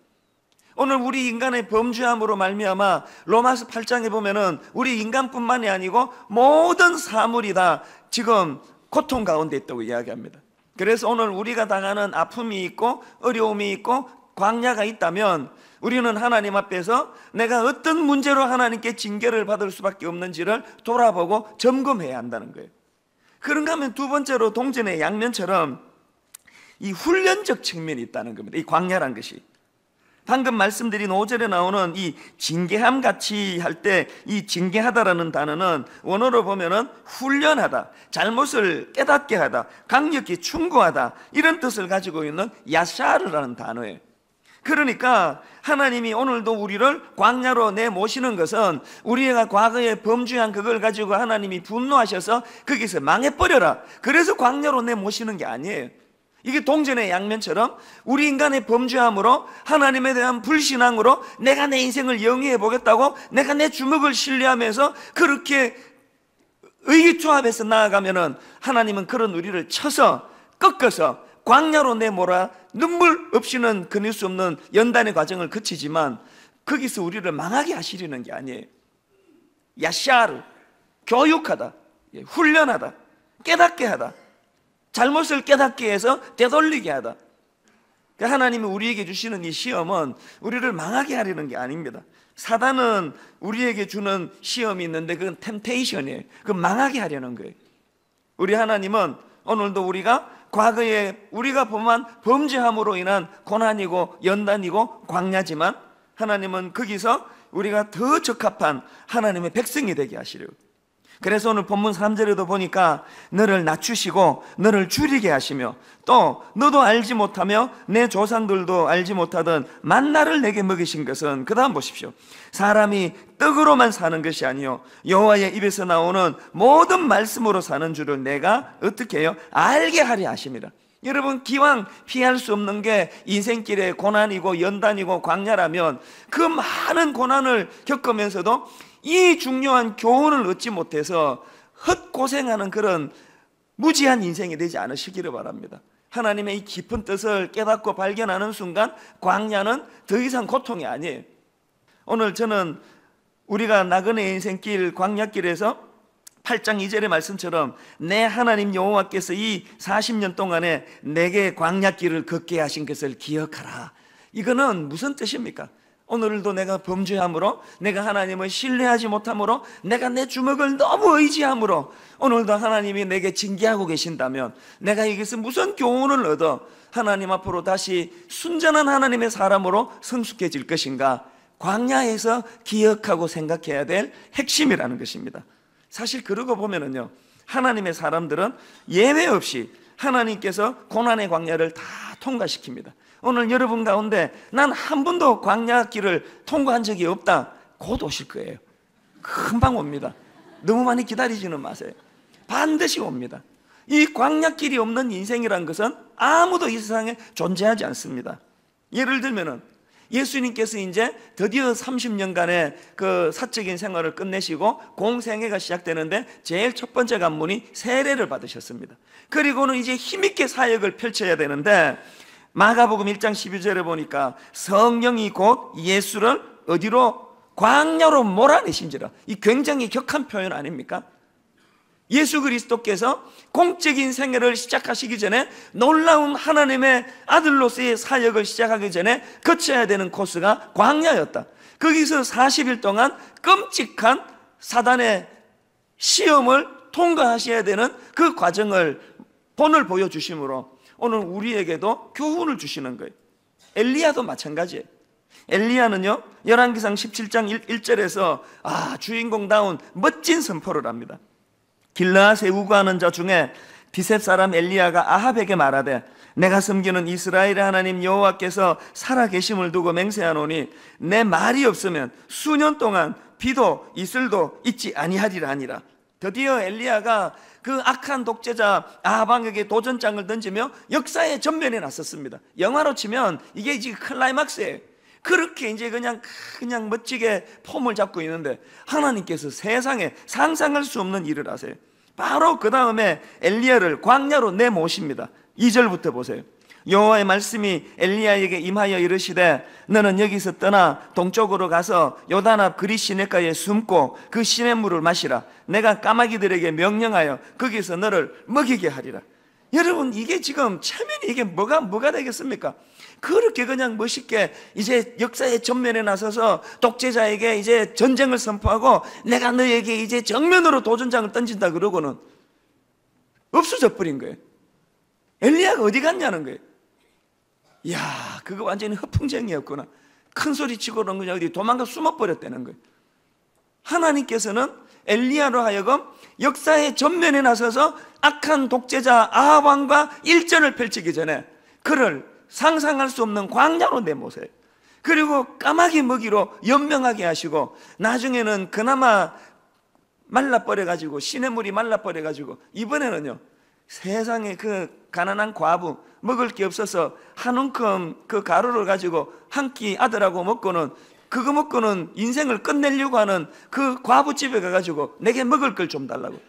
오늘 우리 인간의 범죄함으로 말미암아 로마서 8장에 보면은 우리 인간뿐만이 아니고 모든 사물이 다 지금 고통 가운데 있다고 이야기합니다. 그래서 오늘 우리가 당하는 아픔이 있고 어려움이 있고 광야가 있다면 우리는 하나님 앞에서 내가 어떤 문제로 하나님께 징계를 받을 수밖에 없는지를 돌아보고 점검해야 한다는 거예요. 그런가 하면 두 번째로 동전의 양면처럼 이 훈련적 측면이 있다는 겁니다. 이 광야란 것이. 방금 말씀드린 5절에 나오는 이 징계함 같이 할 때 이 징계하다라는 단어는 원어로 보면은 훈련하다, 잘못을 깨닫게 하다, 강력히 충고하다, 이런 뜻을 가지고 있는 야샤르라는 단어예요. 그러니까 하나님이 오늘도 우리를 광야로 내모시는 것은 우리가 과거에 범죄한 그걸 가지고 하나님이 분노하셔서 거기서 망해버려라, 그래서 광야로 내모시는 게 아니에요. 이게 동전의 양면처럼 우리 인간의 범죄함으로 하나님에 대한 불신앙으로 내가 내 인생을 영위해 보겠다고 내가 내 주먹을 신뢰하면서 그렇게 의기투합해서 나아가면은 하나님은 그런 우리를 쳐서 꺾어서 광야로 내몰아 눈물 없이는 끊을 수 없는 연단의 과정을 거치지만 거기서 우리를 망하게 하시려는 게 아니에요. 야샤르, 교육하다, 훈련하다, 깨닫게 하다, 잘못을 깨닫게 해서 되돌리게 하다. 하나님이 우리에게 주시는 이 시험은 우리를 망하게 하려는 게 아닙니다. 사단은 우리에게 주는 시험이 있는데 그건 템테이션이에요. 그건 망하게 하려는 거예요. 우리 하나님은 오늘도 우리가 과거에 우리가 범한 범죄함으로 인한 고난이고 연단이고 광야지만 하나님은 거기서 우리가 더 적합한 하나님의 백성이 되게 하시려고. 그래서 오늘 본문 3절에도 보니까 너를 낮추시고 너를 줄이게 하시며 또 너도 알지 못하며 내 조상들도 알지 못하던 만나를 내게 먹이신 것은, 그 다음 보십시오. 사람이 떡으로만 사는 것이 아니요 여호와의 입에서 나오는 모든 말씀으로 사는 줄을 내가 어떻게 해요? 알게 하려 하십니다. 여러분, 기왕 피할 수 없는 게 인생길의 고난이고 연단이고 광야라면 그 많은 고난을 겪으면서도 이 중요한 교훈을 얻지 못해서 헛고생하는 그런 무지한 인생이 되지 않으시기를 바랍니다. 하나님의 이 깊은 뜻을 깨닫고 발견하는 순간 광야는 더 이상 고통이 아니에요. 오늘 저는 우리가 나그네 인생길 광야길에서 8장 2절의 말씀처럼 내 하나님 여호와께서 이 40년 동안에 내게 광야길을 걷게 하신 것을 기억하라. 이거는 무슨 뜻입니까? 오늘도 내가 범죄함으로, 내가 하나님을 신뢰하지 못함으로, 내가 내 주먹을 너무 의지함으로 오늘도 하나님이 내게 징계하고 계신다면 내가 여기서 무슨 교훈을 얻어 하나님 앞으로 다시 순전한 하나님의 사람으로 성숙해질 것인가? 광야에서 기억하고 생각해야 될 핵심이라는 것입니다. 사실 그러고 보면은요, 하나님의 사람들은 예외 없이 하나님께서 고난의 광야를 다 통과시킵니다. 오늘 여러분 가운데 난 한 번도 광야길을 통과한 적이 없다, 곧 오실 거예요. 금방 옵니다. 너무 많이 기다리지는 마세요. 반드시 옵니다. 이 광야길이 없는 인생이란 것은 아무도 이 세상에 존재하지 않습니다. 예를 들면은 예수님께서 이제 드디어 30년간의 그 사적인 생활을 끝내시고 공생애가 시작되는데 제일 첫 번째 관문이 세례를 받으셨습니다. 그리고는 이제 힘있게 사역을 펼쳐야 되는데 마가복음 1장 12절에 보니까 성령이 곧 예수를 어디로? 광야로 몰아내신지라. 이 굉장히 격한 표현 아닙니까? 예수 그리스도께서 공적인 생애를 시작하시기 전에 놀라운 하나님의 아들로서의 사역을 시작하기 전에 거쳐야 되는 코스가 광야였다. 거기서 40일 동안 끔찍한 사단의 시험을 통과하셔야 되는 그 과정을 본을 보여주심으로 오늘 우리에게도 교훈을 주시는 거예요. 엘리야도 마찬가지예요. 엘리야는요, 열왕기상 17장 1절에서 주인공다운 멋진 선포를 합니다. 길르앗에 우거하는 자 중에 디셉 사람 엘리야가 아합에게 말하되 내가 섬기는 이스라엘의 하나님 여호와께서 살아계심을 두고 맹세하노니 내 말이 없으면 수년 동안 비도 이슬도 있지 아니하리라 하니라. 드디어 엘리야가 그 악한 독재자 아합왕에게 도전장을 던지며 역사의 전면에 나섰습니다. 영화로 치면 이게 지금 클라이막스예요. 그렇게 이제 그냥 멋지게 폼을 잡고 있는데 하나님께서 세상에 상상할 수 없는 일을 하세요. 바로 그 다음에 엘리야를 광야로 내모십니다. 2절부터 보세요. 여호와의 말씀이 엘리야에게 임하여 이르시되 너는 여기서 떠나 동쪽으로 가서 요단 앞 그리 시냇가에 숨고 그 시냇물을 마시라. 내가 까마귀들에게 명령하여 거기서 너를 먹이게 하리라. 여러분, 이게 지금 체면이 이게 뭐가 되겠습니까? 그렇게 그냥 멋있게 이제 역사의 전면에 나서서 독재자에게 이제 전쟁을 선포하고 내가 너에게 이제 정면으로 도전장을 던진다 그러고는 없어져 버린 거예요. 엘리야가 어디 갔냐는 거예요. 이야, 그거 완전히 허풍쟁이였구나. 큰 소리 치고 그런 거냐, 어디 도망가 숨어버렸다는 거예요. 하나님께서는 엘리야로 하여금 역사의 전면에 나서서 악한 독재자 아합 왕과 일전을 펼치기 전에 그를 상상할 수 없는 광야로 내모세요. 그리고 까마귀 먹이로 연명하게 하시고 나중에는 그나마 말라버려가지고 시냇물이 말라버려가지고 이번에는요, 세상에 그 가난한 과부 먹을 게 없어서 한 움큼 그 가루를 가지고 한 끼 아들하고 먹고는, 그거 먹고는 인생을 끝내려고 하는 그 과부집에 가가지고 내게 먹을 걸 좀 달라고.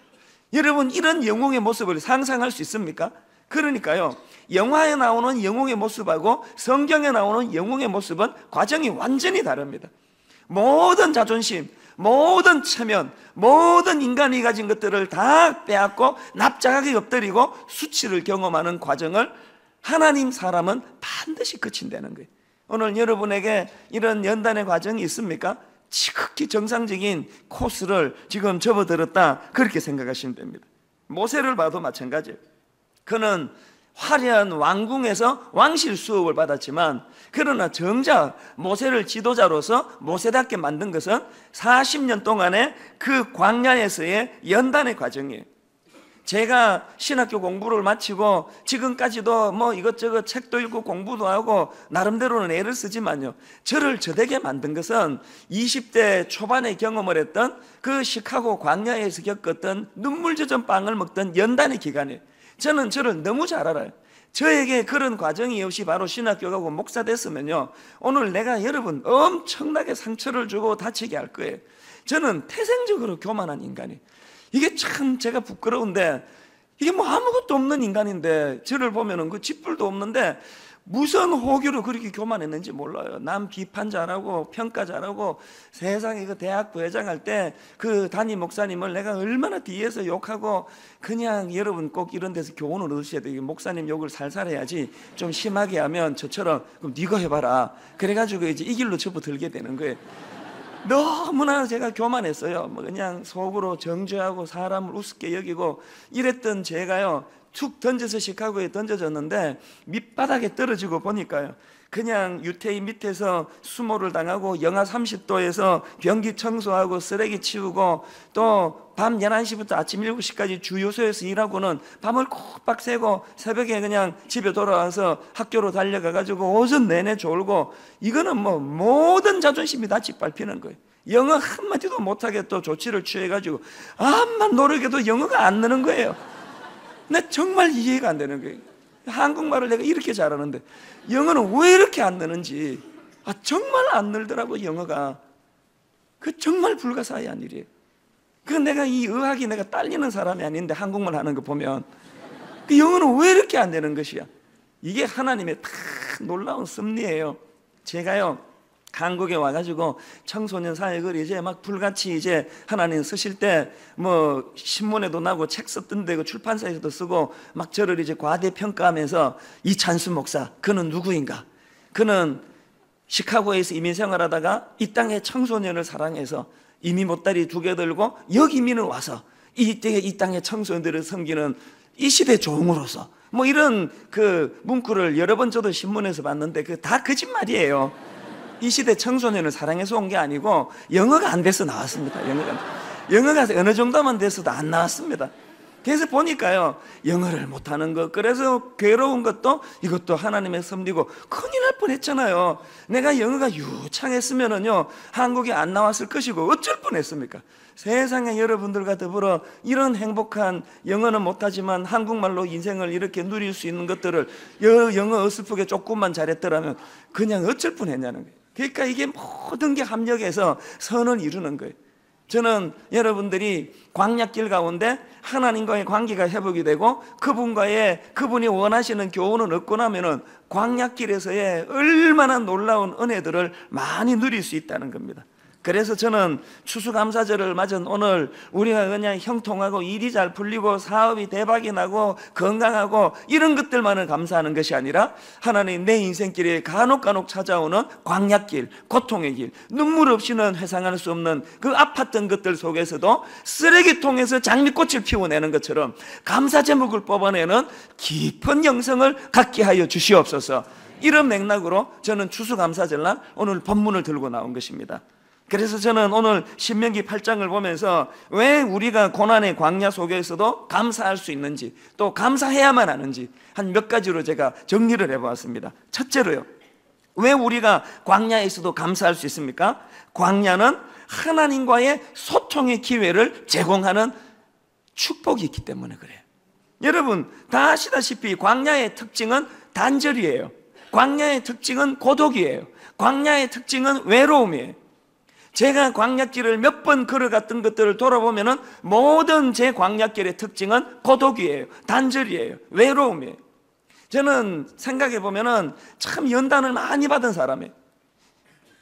여러분, 이런 영웅의 모습을 상상할 수 있습니까? 그러니까요, 영화에 나오는 영웅의 모습하고 성경에 나오는 영웅의 모습은 과정이 완전히 다릅니다. 모든 자존심, 모든 체면, 모든 인간이 가진 것들을 다 빼앗고 납작하게 엎드리고 수치를 경험하는 과정을 하나님 사람은 반드시 거친다는 거예요. 오늘 여러분에게 이런 연단의 과정이 있습니까? 지극히 정상적인 코스를 지금 접어들었다, 그렇게 생각하시면 됩니다. 모세를 봐도 마찬가지예요. 그는 화려한 왕궁에서 왕실 수업을 받았지만, 그러나 정작 모세를 지도자로서 모세답게 만든 것은 40년 동안의 그 광야에서의 연단의 과정이에요. 제가 신학교 공부를 마치고 지금까지도 뭐 이것저것 책도 읽고 공부도 하고 나름대로는 애를 쓰지만요, 저를 저되게 만든 것은 20대 초반에 경험을 했던 그 시카고 광야에서 겪었던 눈물 젖은 빵을 먹던 연단의 기간이에요. 저는 저를 너무 잘 알아요. 저에게 그런 과정이 없이 바로 신학교 가고 목사 됐으면요, 오늘 내가 여러분 엄청나게 상처를 주고 다치게 할 거예요. 저는 태생적으로 교만한 인간이에요. 이게 참 제가 부끄러운데, 이게 뭐 아무것도 없는 인간인데 저를 보면은 그 쥐뿔도 없는데 무슨 호기로 그렇게 교만했는지 몰라요. 남 비판 잘하고 평가 잘하고, 세상에 그 대학 부회장 할 때 그 담임 목사님을 내가 얼마나 뒤에서 욕하고, 그냥 여러분 꼭 이런 데서 교훈을 얻으셔야 돼요. 목사님 욕을 살살 해야지, 좀 심하게 하면 저처럼 그럼 네가 해봐라, 그래가지고 이제 이 길로 접어들게 되는 거예요. 너무나 제가 교만했어요. 뭐 그냥 속으로 정죄하고 사람을 우습게 여기고 이랬던 제가요, 툭 던져서 시카고에 던져졌는데 밑바닥에 떨어지고 보니까요, 그냥 유태인 밑에서 수모를 당하고 영하 30도에서 변기 청소하고 쓰레기 치우고, 또 밤 11시부터 아침 7시까지 주유소에서 일하고는 밤을 콕박 새고 새벽에 그냥 집에 돌아와서 학교로 달려가가지고 오전 내내 졸고, 이거는 뭐 모든 자존심이 다 짓밟히는 거예요. 영어 한마디도 못하게 또 조치를 취해가지고 암만 노력해도 영어가 안 느는 거예요. 근데 정말 이해가 안 되는 거예요. 한국말을 내가 이렇게 잘하는데 영어는 왜 이렇게 안 느는지, 정말 안 늘더라고 영어가. 그 정말 불가사의한 일이에요. 그 내가 이 의학이 내가 딸리는 사람이 아닌데 한국말 하는 거 보면 그 영어는 왜 이렇게 안 되는 것이야. 이게 하나님의 다 놀라운 섭리예요. 제가요, 한국에 와가지고 청소년 사역을 이제 막 불같이 이제 하나님 쓰실 때 뭐 신문에도 나고 책 썼던 데 그 출판사에서도 쓰고 막 저를 이제 과대평가하면서, 이찬수 목사 그는 누구인가? 그는 시카고에서 이민 생활하다가 이 땅의 청소년을 사랑해서 이민 보따리 2개 들고 여기 이민을 와서 이 땅의 청소년들을 섬기는 이 시대 종으로서, 뭐 이런 그 문구를 여러 번 저도 신문에서 봤는데 그 다 거짓말이에요. 이 시대 청소년을 사랑해서 온 게 아니고 영어가 안 돼서 나왔습니다. 영어가 어느 정도만 돼서도 안 나왔습니다. 그래서 보니까요, 영어를 못하는 것, 그래서 괴로운 것도 이것도 하나님의 섭리고, 큰일 날 뻔했잖아요. 내가 영어가 유창했으면은요 한국에 안 나왔을 것이고 어쩔 뻔했습니까? 세상에 여러분들과 더불어 이런 행복한, 영어는 못하지만 한국말로 인생을 이렇게 누릴 수 있는 것들을 영어 어설프게 조금만 잘했더라면 그냥 어쩔 뻔했냐는 거예요. 그러니까 이게 모든 게 합력해서 선을 이루는 거예요. 저는 여러분들이 광야길 가운데 하나님과의 관계가 회복이 되고 그분이 원하시는 교훈을 얻고 나면은 광야길에서의 얼마나 놀라운 은혜들을 많이 누릴 수 있다는 겁니다. 그래서 저는 추수감사절을 맞은 오늘 우리가 그냥 형통하고 일이 잘 풀리고 사업이 대박이 나고 건강하고 이런 것들만을 감사하는 것이 아니라, 하나님 내 인생길에 간혹 찾아오는 광야길, 고통의 길, 눈물 없이는 회상할 수 없는 그 아팠던 것들 속에서도 쓰레기통에서 장미꽃을 피워내는 것처럼 감사 제목을 뽑아내는 깊은 영성을 갖게 하여 주시옵소서. 이런 맥락으로 저는 추수감사절날 오늘 본문을 들고 나온 것입니다. 그래서 저는 오늘 신명기 8장을 보면서 왜 우리가 고난의 광야 속에서도 감사할 수 있는지, 또 감사해야만 하는지 한 몇 가지로 제가 정리를 해보았습니다. 첫째로요, 왜 우리가 광야에서도 감사할 수 있습니까? 광야는 하나님과의 소통의 기회를 제공하는 축복이 있기 때문에 그래요. 여러분 다 아시다시피 광야의 특징은 단절이에요. 광야의 특징은 고독이에요. 광야의 특징은 외로움이에요. 제가 광야길을 몇 번 걸어갔던 것들을 돌아보면은 모든 제 광야길의 특징은 고독이에요. 단절이에요. 외로움이에요. 저는 생각해 보면은 참 연단을 많이 받은 사람이에요.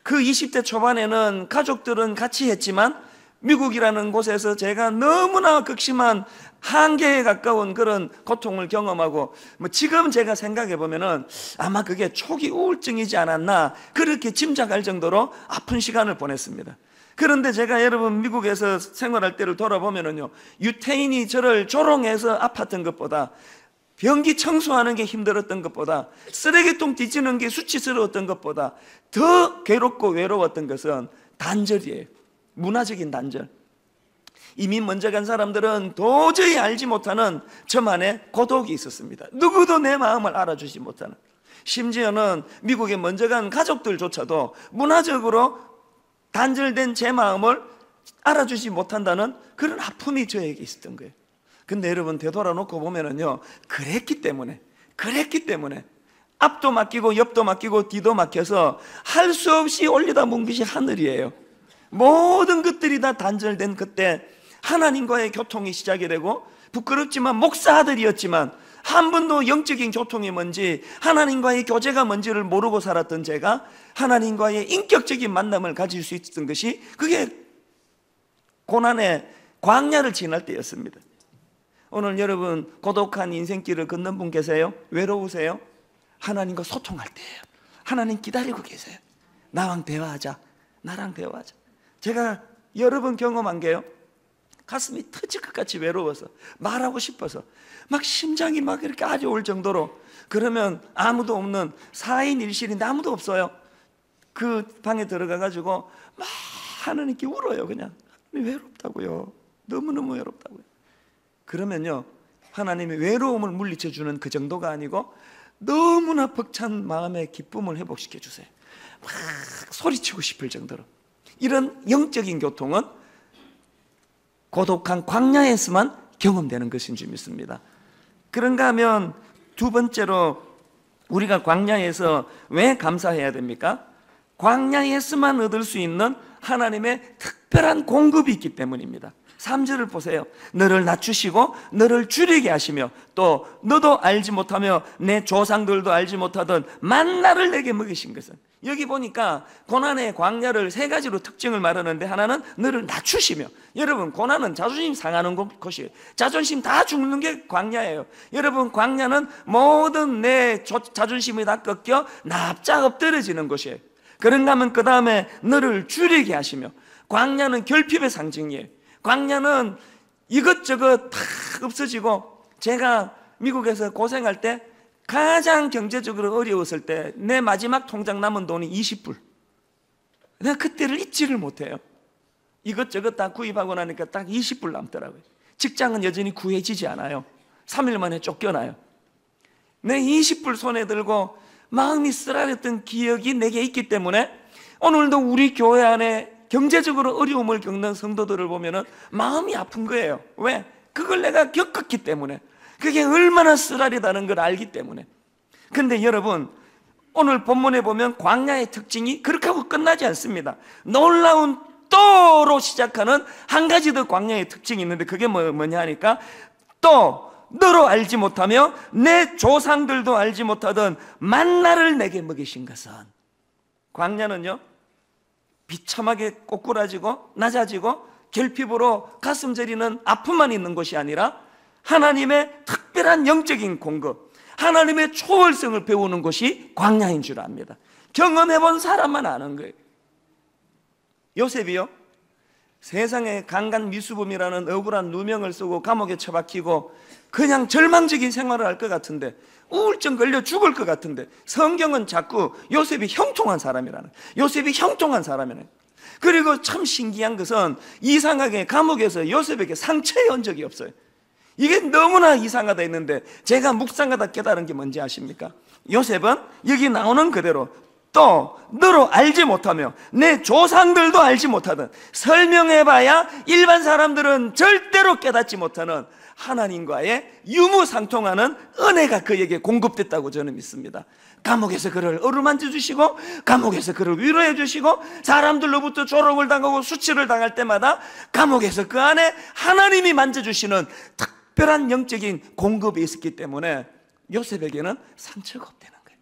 그 20대 초반에는 가족들은 같이 했지만 미국이라는 곳에서 제가 너무나 극심한 한계에 가까운 그런 고통을 경험하고, 지금 제가 생각해 보면은 아마 그게 초기 우울증이지 않았나 그렇게 짐작할 정도로 아픈 시간을 보냈습니다. 그런데 제가 여러분 미국에서 생활할 때를 돌아보면은요, 유태인이 저를 조롱해서 아팠던 것보다, 변기 청소하는 게 힘들었던 것보다, 쓰레기통 뒤지는 게 수치스러웠던 것보다 더 괴롭고 외로웠던 것은 단절이에요. 문화적인 단절. 이미 먼저 간 사람들은 도저히 알지 못하는 저만의 고독이 있었습니다. 누구도 내 마음을 알아주지 못하는, 심지어는 미국에 먼저 간 가족들조차도 문화적으로 단절된 제 마음을 알아주지 못한다는 그런 아픔이 저에게 있었던 거예요. 근데 여러분 되돌아놓고 보면은요, 그랬기 때문에 앞도 맡기고 옆도 맡기고 뒤도 맡겨서 할 수 없이 올리다 문 것이 하늘이에요. 모든 것들이 다 단절된 그때 하나님과의 교통이 시작이 되고, 부끄럽지만 목사 아들이었지만 한 번도 영적인 교통이 뭔지, 하나님과의 교제가 뭔지를 모르고 살았던 제가 하나님과의 인격적인 만남을 가질 수 있었던 것이, 그게 고난의 광야를 지날 때였습니다. 오늘 여러분 고독한 인생길을 걷는 분 계세요? 외로우세요? 하나님과 소통할 때예요. 하나님 기다리고 계세요. 나랑 대화하자. 나랑 대화하자. 제가 여러 번 경험한 게요, 가슴이 터질 것 같이 외로워서 말하고 싶어서 막 심장이 막 이렇게 아려올 정도로, 그러면 아무도 없는 4인 1실인데 아무도 없어요. 그 방에 들어가 가지고 막 하나님께 울어요. 그냥 외롭다고요. 너무너무 외롭다고요. 그러면요, 하나님의 외로움을 물리쳐 주는 그 정도가 아니고 너무나 벅찬 마음의 기쁨을 회복시켜 주세요. 막 소리치고 싶을 정도로. 이런 영적인 교통은 고독한 광야에서만 경험되는 것인 줄 믿습니다. 그런가 하면 두 번째로, 우리가 광야에서 왜 감사해야 됩니까? 광야에서만 얻을 수 있는 하나님의 특별한 공급이 있기 때문입니다. 3절을 보세요. 너를 낮추시고 너를 줄이게 하시며, 또 너도 알지 못하며 내 조상들도 알지 못하던 만나를 내게 먹이신 것은. 여기 보니까 고난의 광야를 3가지로 특징을 말하는데, 하나는 너를 낮추시며, 여러분 고난은 자존심 상하는 곳이에요. 자존심 다 죽는 게 광야예요. 여러분 광야는 모든 내 자존심이 다 꺾여 납작 엎드려지는 곳이에요. 그런가 하면 그 다음에 너를 줄이게 하시며, 광야는 결핍의 상징이에요. 광야는 이것저것 다 없어지고, 제가 미국에서 고생할 때 가장 경제적으로 어려웠을 때 내 마지막 통장 남은 돈이 20불. 내가 그때를 잊지를 못해요. 이것저것 다 구입하고 나니까 딱 20불 남더라고요. 직장은 여전히 구해지지 않아요. 3일 만에 쫓겨나요. 내 20불 손에 들고 마음이 쓰라렸던 기억이 내게 있기 때문에, 오늘도 우리 교회 안에 경제적으로 어려움을 겪는 성도들을 보면은 마음이 아픈 거예요. 왜? 그걸 내가 겪었기 때문에, 그게 얼마나 쓰라리다는 걸 알기 때문에. 근데 여러분, 오늘 본문에 보면 광야의 특징이 그렇게 하고 끝나지 않습니다. 놀라운 또로 시작하는 한 가지 더 광야의 특징이 있는데, 그게 뭐냐 하니까, 또 너로 알지 못하며 내 조상들도 알지 못하던 만나를 내게 먹이신 것은. 광야는요, 비참하게 꼬꾸라지고 낮아지고 결핍으로 가슴 저리는 아픔만 있는 곳이 아니라 하나님의 특별한 영적인 공급, 하나님의 초월성을 배우는 곳이 광야인 줄 압니다. 경험해본 사람만 아는 거예요. 요셉이요, 세상에 강간 미수범이라는 억울한 누명을 쓰고 감옥에 처박히고 그냥 절망적인 생활을 할 것 같은데, 우울증 걸려 죽을 것 같은데, 성경은 자꾸 요셉이 형통한 사람이라는, 요셉이 형통한 사람이라는. 그리고 참 신기한 것은 이상하게 감옥에서 요셉에게 상처에 온 적이 없어요. 이게 너무나 이상하다 했는데, 제가 묵상하다 깨달은 게 뭔지 아십니까? 요셉은 여기 나오는 그대로 또 너로 알지 못하며 내 조상들도 알지 못하던, 설명해봐야 일반 사람들은 절대로 깨닫지 못하는 하나님과의 유무상통하는 은혜가 그에게 공급됐다고 저는 믿습니다. 감옥에서 그를 어루만져 주시고, 감옥에서 그를 위로해 주시고, 사람들로부터 조롱을 당하고 수치를 당할 때마다 감옥에서 그 안에 하나님이 만져주시는 특별한 영적인 공급이 있었기 때문에 요셉에게는 상처가 없다는 거예요.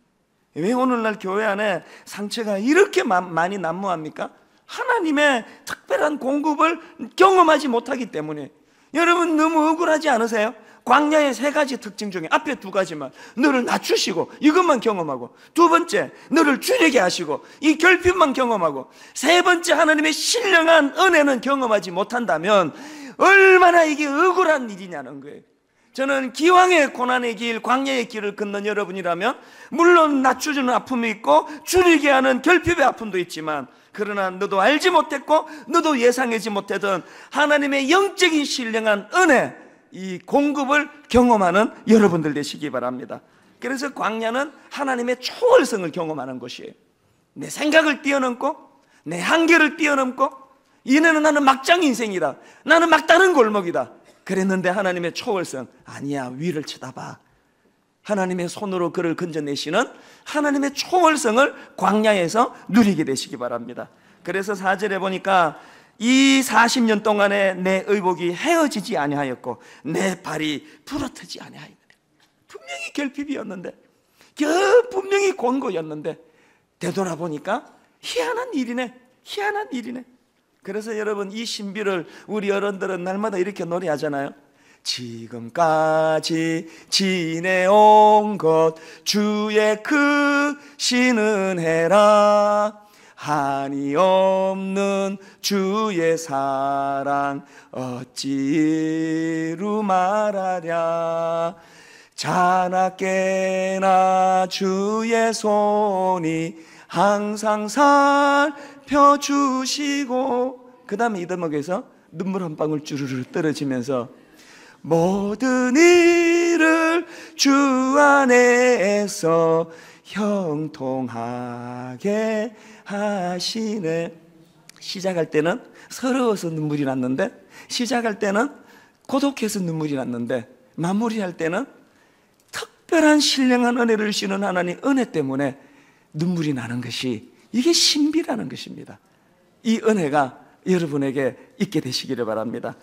왜 오늘날 교회 안에 상처가 이렇게 많이 난무합니까? 하나님의 특별한 공급을 경험하지 못하기 때문에. 여러분 너무 억울하지 않으세요? 광야의 세 가지 특징 중에 앞에 두 가지만, 너를 낮추시고 이것만 경험하고, 두 번째 너를 줄이게 하시고 이 결핍만 경험하고, 세 번째 하나님의 신령한 은혜는 경험하지 못한다면 얼마나 이게 억울한 일이냐는 거예요. 저는 기왕의 고난의 길, 광야의 길을 걷는 여러분이라면 물론 낮추주는 아픔이 있고 줄이게 하는 결핍의 아픔도 있지만, 그러나 너도 알지 못했고 너도 예상하지 못했던 하나님의 영적인 신령한 은혜, 이 공급을 경험하는 여러분들 되시기 바랍니다. 그래서 광야는 하나님의 초월성을 경험하는 곳이에요. 내 생각을 뛰어넘고 내 한계를 뛰어넘고, 이내는 나는 막장 인생이다, 나는 막다른 골목이다 그랬는데, 하나님의 초월성, 아니야, 위를 쳐다봐. 하나님의 손으로 그를 건져내시는 하나님의 초월성을 광야에서 누리게 되시기 바랍니다. 그래서 4절에 보니까 이 40년 동안에 내 의복이 헤어지지 아니하였고 내 발이 부러뜨지 아니하였는데, 분명히 결핍이었는데, 분명히 곤고였는데 되돌아보니까 희한한 일이네, 희한한 일이네. 그래서 여러분, 이 신비를 우리 어른들은 날마다 이렇게 노래하잖아요. 지금까지 지내온 것 주의 크신 은혜라, 한이 없는 주의 사랑 어찌루 말하랴. 자나깨나 주의 손이 항상 살펴주시고, 그 다음에 이 대목에서 눈물 한 방울 주르르 떨어지면서 모든 일을 주 안에서 형통하게 하시네. 시작할 때는 서러워서 눈물이 났는데, 시작할 때는 고독해서 눈물이 났는데, 마무리할 때는 특별한 신령한 은혜를 주시는 하나님 은혜 때문에 눈물이 나는 것이, 이게 신비라는 것입니다. 이 은혜가 여러분에게 있게 되시기를 바랍니다.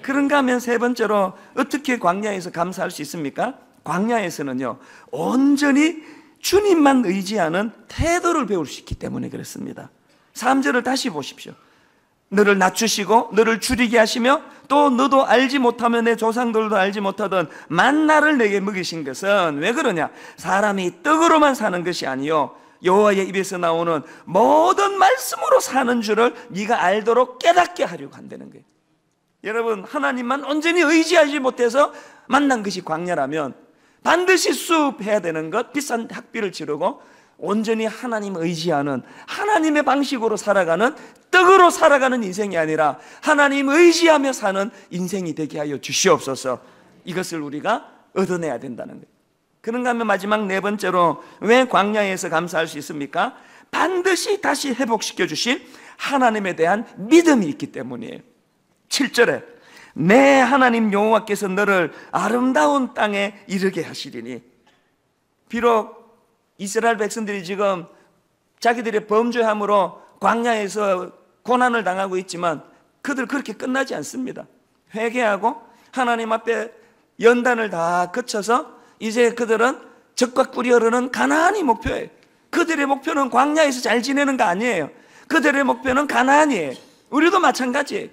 그런가 하면 세 번째로, 어떻게 광야에서 감사할 수 있습니까? 광야에서는요, 온전히 주님만 의지하는 태도를 배울 수 있기 때문에 그렇습니다. 3절을 다시 보십시오. 너를 낮추시고 너를 줄이게 하시며 또 너도 알지 못하면 내 조상들도 알지 못하던 만나를 내게 먹이신 것은 왜 그러냐? 사람이 떡으로만 사는 것이 아니요 여호와의 입에서 나오는 모든 말씀으로 사는 줄을 네가 알도록 깨닫게 하려고 한다는 거예요. 여러분, 하나님만 온전히 의지하지 못해서 만난 것이 광야라면 반드시 수업해야 되는 것, 비싼 학비를 치르고 온전히 하나님 의지하는, 하나님의 방식으로 살아가는, 떡으로 살아가는 인생이 아니라 하나님 의지하며 사는 인생이 되게 하여 주시옵소서. 이것을 우리가 얻어내야 된다는 거예요. 그런가 하면 마지막 네 번째로, 왜 광야에서 감사할 수 있습니까? 반드시 다시 회복시켜 주실 하나님에 대한 믿음이 있기 때문이에요. 7절에 내 하나님 여호와께서 너를 아름다운 땅에 이르게 하시리니. 비록 이스라엘 백성들이 지금 자기들의 범죄함으로 광야에서 고난을 당하고 있지만 그들 그렇게 끝나지 않습니다. 회개하고 하나님 앞에 연단을 다 거쳐서 이제 그들은 적과 꿀이 흐르는 가나안이 목표예요. 그들의 목표는 광야에서 잘 지내는 거 아니에요. 그들의 목표는 가나안이에요. 우리도 마찬가지예요.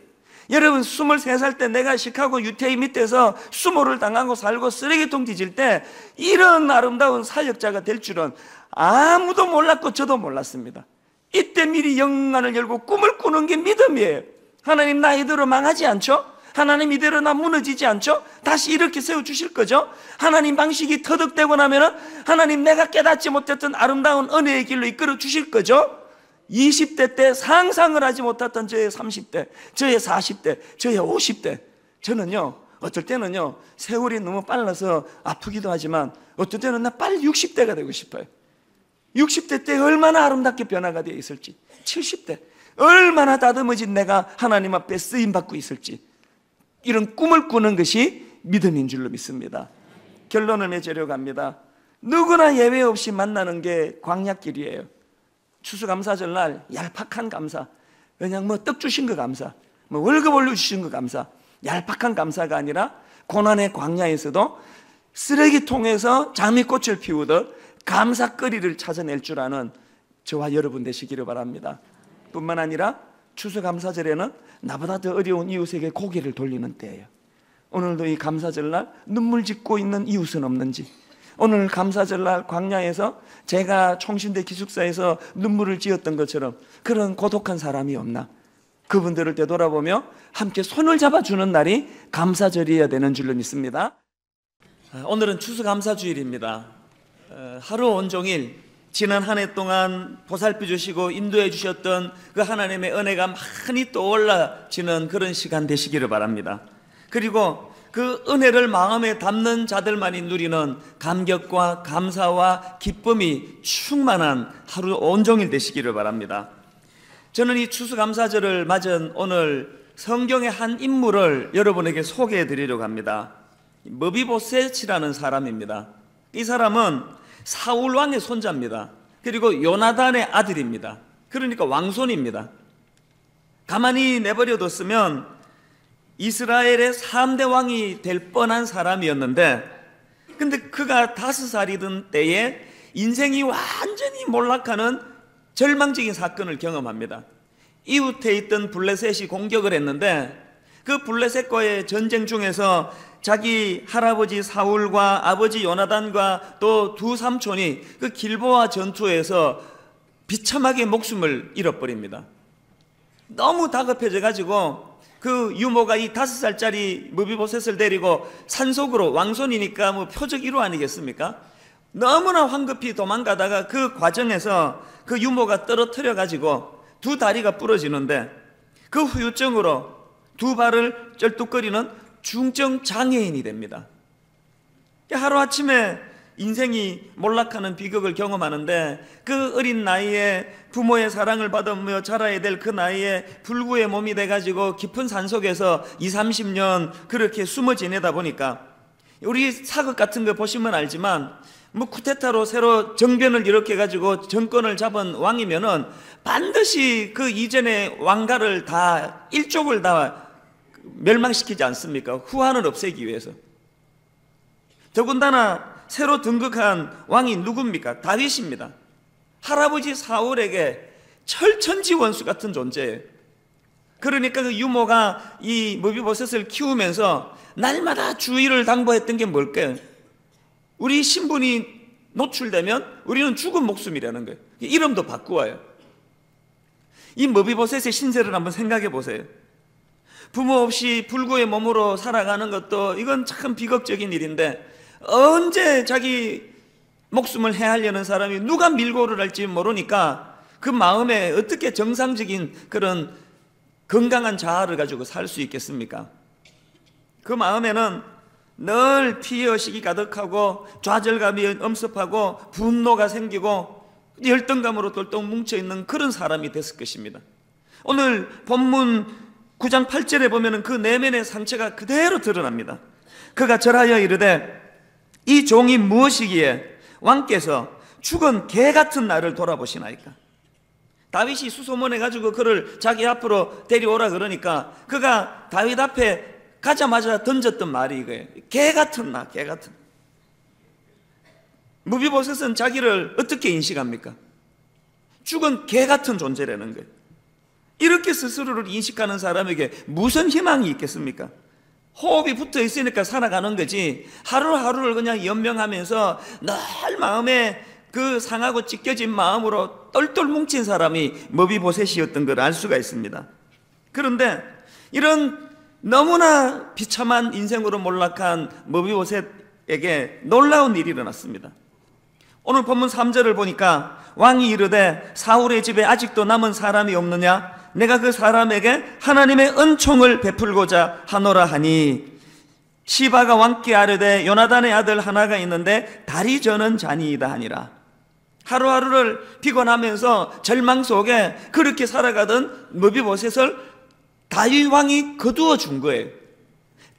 여러분, 23살 때 내가 시카고 유태인 밑에서 수모를 당하고 살고 쓰레기통 뒤질 때 이런 아름다운 사역자가 될 줄은 아무도 몰랐고 저도 몰랐습니다. 이때 미리 영안을 열고 꿈을 꾸는 게 믿음이에요. 하나님, 나 이대로 망하지 않죠? 하나님, 이대로 나 무너지지 않죠? 다시 이렇게 세워주실 거죠? 하나님 방식이 터득되고 나면은 하나님, 내가 깨닫지 못했던 아름다운 은혜의 길로 이끌어 주실 거죠? 20대 때 상상을 하지 못했던 저의 30대, 저의 40대, 저의 50대. 저는요, 어떨 때는요, 세월이 너무 빨라서 아프기도 하지만 어떨 때는 나 빨리 60대가 되고 싶어요. 60대 때 얼마나 아름답게 변화가 되어 있을지, 70대 얼마나 다듬어진 내가 하나님 앞에 쓰임받고 있을지, 이런 꿈을 꾸는 것이 믿음인 줄로 믿습니다. 결론을 맺으려고 합니다. 누구나 예외 없이 만나는 게 광야길이에요. 추수감사절날 얄팍한 감사, 그냥 뭐 떡 주신 거 감사, 뭐 월급 올려주신 거 감사, 얄팍한 감사가 아니라 고난의 광야에서도 쓰레기통에서 장미꽃을 피우듯 감사거리를 찾아낼 줄 아는 저와 여러분 되시기를 바랍니다. 뿐만 아니라 추수감사절에는 나보다 더 어려운 이웃에게 고개를 돌리는 때예요. 오늘도 이 감사절날 눈물 짓고 있는 이웃은 없는지, 오늘 감사절날 광야에서 제가 총신대 기숙사에서 눈물을 지었던 것처럼 그런 고독한 사람이 없나, 그분들을 되돌아보며 함께 손을 잡아주는 날이 감사절이어야 되는 줄로 믿습니다. 오늘은 추수감사주일입니다. 하루 온종일 지난 한 해 동안 보살펴 주시고 인도해 주셨던 그 하나님의 은혜가 많이 떠올라지는 그런 시간 되시기를 바랍니다. 그리고 그 은혜를 마음에 담는 자들만이 누리는 감격과 감사와 기쁨이 충만한 하루 온종일 되시기를 바랍니다. 저는 이 추수감사절을 맞은 오늘 성경의 한 인물을 여러분에게 소개해 드리려고 합니다. 머비보셋이라는 사람입니다. 이 사람은 사울 왕의 손자입니다. 그리고 요나단의 아들입니다. 그러니까 왕손입니다. 가만히 내버려뒀으면 이스라엘의 3대 왕이 될 뻔한 사람이었는데, 근데 그가 5살이던 때에 인생이 완전히 몰락하는 절망적인 사건을 경험합니다. 이웃에 있던 블레셋이 공격을 했는데, 그 블레셋과의 전쟁 중에서 자기 할아버지 사울과 아버지 요나단과 또 두 삼촌이 그 길보아 전투에서 비참하게 목숨을 잃어버립니다. 너무 다급해져 가지고 그 유모가 이 5살짜리 머비보셋을 데리고 산속으로, 왕손이니까 뭐 표적 1호 아니겠습니까? 너무나 황급히 도망가다가 그 과정에서 그 유모가 떨어뜨려 가지고 두 다리가 부러지는데, 그 후유증으로 두 발을 쩔뚝거리는 중증 장애인이 됩니다. 하루아침에 인생이 몰락하는 비극을 경험하는데, 그 어린 나이에 부모의 사랑을 받으며 자라야 될 그 나이에 불구의 몸이 돼가지고 깊은 산속에서 20-30년 그렇게 숨어 지내다 보니까, 우리 사극 같은 거 보시면 알지만 뭐 쿠데타로 새로 정변을 일으켜가지고 정권을 잡은 왕이면은 반드시 그 이전의 왕가를 다, 일족을 다 멸망시키지 않습니까? 후한을 없애기 위해서. 더군다나 새로 등극한 왕이 누굽니까? 다윗입니다. 할아버지 사울에게 철천지 원수 같은 존재예요. 그러니까 그 유모가 이 머비보셋을 키우면서 날마다 주의를 당부했던 게 뭘까요? 우리 신분이 노출되면 우리는 죽은 목숨이라는 거예요. 이름도 바꾸어요. 이 머비보셋의 신세를 한번 생각해 보세요. 부모 없이 불구의 몸으로 살아가는 것도 이건 참 비극적인 일인데, 언제 자기 목숨을 해하려는 사람이 누가 밀고를 할지 모르니까 그 마음에 어떻게 정상적인 그런 건강한 자아를 가지고 살 수 있겠습니까? 그 마음에는 늘 피해의식이 가득하고 좌절감이 엄습하고 분노가 생기고 열등감으로 똘똘 뭉쳐있는 그런 사람이 됐을 것입니다. 오늘 본문 9장 8절에 보면 그 내면의 상처가 그대로 드러납니다. 그가 절하여 이르되 이 종이 무엇이기에 왕께서 죽은 개 같은 나를 돌아보시나이까. 다윗이 수소문해가지고 그를 자기 앞으로 데려오라 그러니까 그가 다윗 앞에 가자마자 던졌던 말이 이거예요. 개 같은 나, 개 같은. 머비보셋은 자기를 어떻게 인식합니까? 죽은 개 같은 존재라는 거예요. 이렇게 스스로를 인식하는 사람에게 무슨 희망이 있겠습니까? 호흡이 붙어 있으니까 살아가는 거지, 하루하루를 그냥 연명하면서 늘 마음에 그 상하고 찢겨진 마음으로 똘똘 뭉친 사람이 머비보셋이었던 걸 알 수가 있습니다. 그런데 이런 너무나 비참한 인생으로 몰락한 머비보셋에게 놀라운 일이 일어났습니다. 오늘 본문 3절을 보니까 왕이 이르되 사울의 집에 아직도 남은 사람이 없느냐? 내가 그 사람에게 하나님의 은총을 베풀고자 하노라 하니, 시바가 왕께 아뢰되 요나단의 아들 하나가 있는데 다리 저는 자니이다 하니라. 하루하루를 피곤하면서 절망 속에 그렇게 살아가던 머비보셋을 다윗 왕이 거두어 준 거예요.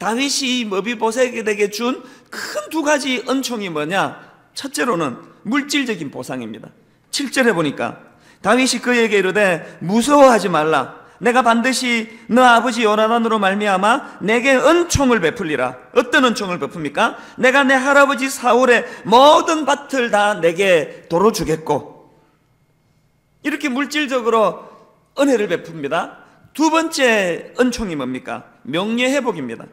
다윗이 머비보셋에게 준 큰 두 가지 은총이 뭐냐? 첫째로는 물질적인 보상입니다. 7절에 보니까 다윗이 그에게 이르되 무서워하지 말라. 내가 반드시 너 아버지 요나단으로 말미암아 내게 은총을 베풀리라. 어떤 은총을 베풉니까? 내가 내 할아버지 사울의 모든 밭을 다 내게 도로 주겠고. 이렇게 물질적으로 은혜를 베풉니다. 두 번째 은총이 뭡니까? 명예회복입니다.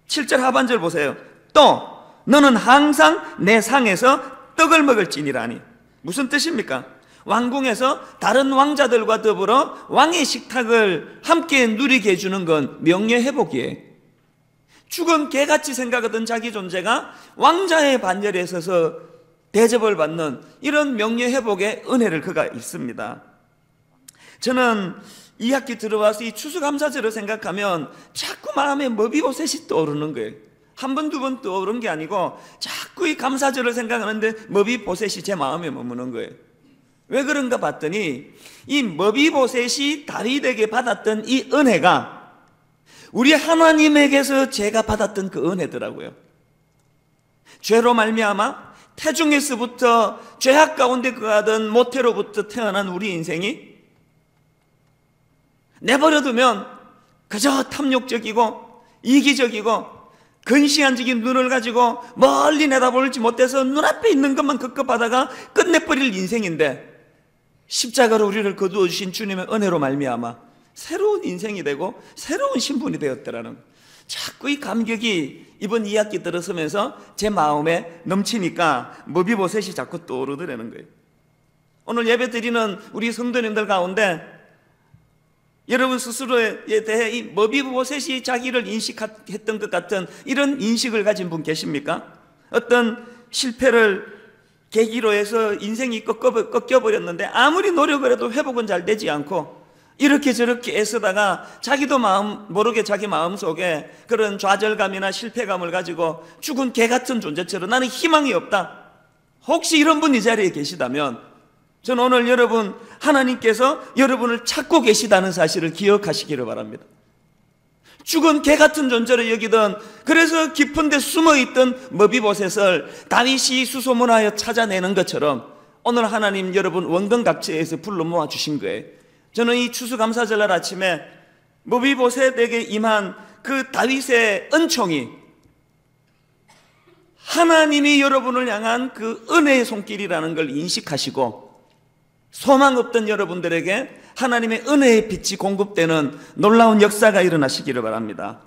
7절 하반절 보세요. 또 너는 항상 내 상에서 떡을 먹을지니라니. 무슨 뜻입니까? 왕궁에서 다른 왕자들과 더불어 왕의 식탁을 함께 누리게 해주는 건 명예회복이에요. 죽은 개같이 생각하던 자기 존재가 왕자의 반열에 서서 대접을 받는 이런 명예회복의 은혜를 그가 있습니다. 저는 2학기 들어와서 이 추수감사절을 생각하면 자꾸 마음에 머비보셋이 떠오르는 거예요. 한 번, 두 번 떠오른 게 아니고 자꾸 이 감사절을 생각하는데 머비보셋이 제 마음에 머무는 거예요. 왜 그런가 봤더니 이 머비보셋이 다윗에게 받았던 이 은혜가 우리 하나님에게서 제가 받았던 그 은혜더라고요. 죄로 말미암아 태중에서부터 죄악 가운데 거하던 모태로부터 태어난 우리 인생이 내버려두면 그저 탐욕적이고 이기적이고 근시안적인 눈을 가지고 멀리 내다보지 못해서 눈앞에 있는 것만 급급하다가 끝내버릴 인생인데, 십자가로 우리를 거두어 주신 주님의 은혜로 말미암아 새로운 인생이 되고 새로운 신분이 되었더라는, 자꾸 이 감격이 이번 2학기 들어서면서 제 마음에 넘치니까 머비보셋이 자꾸 떠오르더라는 거예요. 오늘 예배 드리는 우리 성도님들 가운데 여러분 스스로에 대해 이 머비보셋이 자기를 인식했던 것 같은 이런 인식을 가진 분 계십니까? 어떤 실패를 계기로 해서 인생이 꺾여버렸는데 아무리 노력을 해도 회복은 잘 되지 않고 이렇게 저렇게 애쓰다가 자기도 모르게 자기 마음속에 그런 좌절감이나 실패감을 가지고 죽은 개 같은 존재처럼 나는 희망이 없다. 혹시 이런 분 이 자리에 계시다면 저는 오늘 여러분, 하나님께서 여러분을 찾고 계시다는 사실을 기억하시기를 바랍니다. 죽은 개 같은 존재로 여기던, 그래서 깊은 데 숨어있던 머비보셋을 다윗이 수소문하여 찾아내는 것처럼 오늘 하나님 여러분 원근각지에서 불러 모아주신 거예요. 저는 이 추수감사절날 아침에 머비보셋에게 임한 그 다윗의 은총이 하나님이 여러분을 향한 그 은혜의 손길이라는 걸 인식하시고 소망 없던 여러분들에게 하나님의 은혜의 빛이 공급되는 놀라운 역사가 일어나시기를 바랍니다.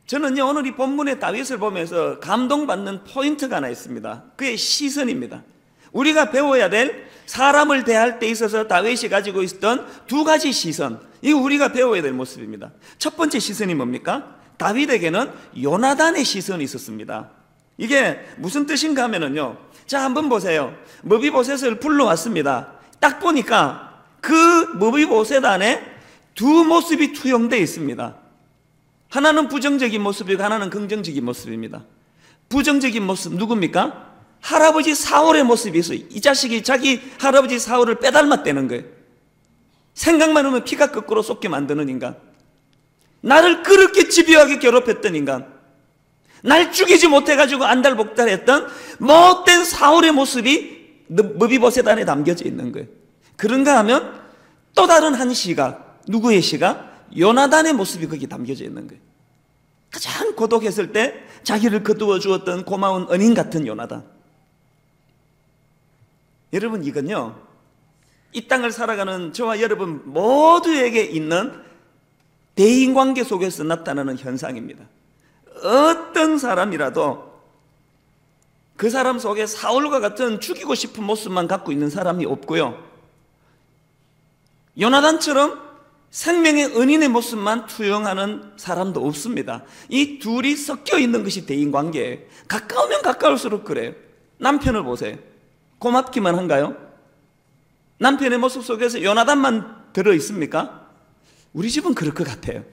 저는요, 오늘 이 본문의 다윗을 보면서 감동받는 포인트가 하나 있습니다. 그의 시선입니다. 우리가 배워야 될 사람을 대할 때 있어서 다윗이 가지고 있었던 두 가지 시선, 이거 우리가 배워야 될 모습입니다. 첫 번째 시선이 뭡니까? 다윗에게는 요나단의 시선이 있었습니다. 이게 무슨 뜻인가 하면은요, 자 한번 보세요. 머비보셋을 불러왔습니다. 딱 보니까 그 머비보셋 안에 두 모습이 투영되어 있습니다. 하나는 부정적인 모습이고 하나는 긍정적인 모습입니다. 부정적인 모습 누굽니까? 할아버지 사울의 모습이 있어요. 이 자식이 자기 할아버지 사울을 빼닮았다는 거예요. 생각만 하면 피가 거꾸로 쏟게 만드는 인간, 나를 그렇게 집요하게 괴롭혔던 인간, 날 죽이지 못해가지고 안달복달했던 못된 사울의 모습이 머비보셋 안에 담겨져 있는 거예요. 그런가 하면 또 다른 한 시각, 누구의 시각? 요나단의 모습이 거기 담겨져 있는 거예요. 가장 고독했을 때 자기를 거두어 주었던 고마운 은인 같은 요나단. 여러분, 이건요, 이 땅을 살아가는 저와 여러분 모두에게 있는 대인관계 속에서 나타나는 현상입니다. 어떤 사람이라도 그 사람 속에 사울과 같은 죽이고 싶은 모습만 갖고 있는 사람이 없고요, 요나단처럼 생명의 은인의 모습만 투영하는 사람도 없습니다. 이 둘이 섞여 있는 것이 대인관계예요. 가까우면 가까울수록 그래요. 남편을 보세요. 고맙기만 한가요? 남편의 모습 속에서 요나단만 들어있습니까? 우리 집은 그럴 것 같아요.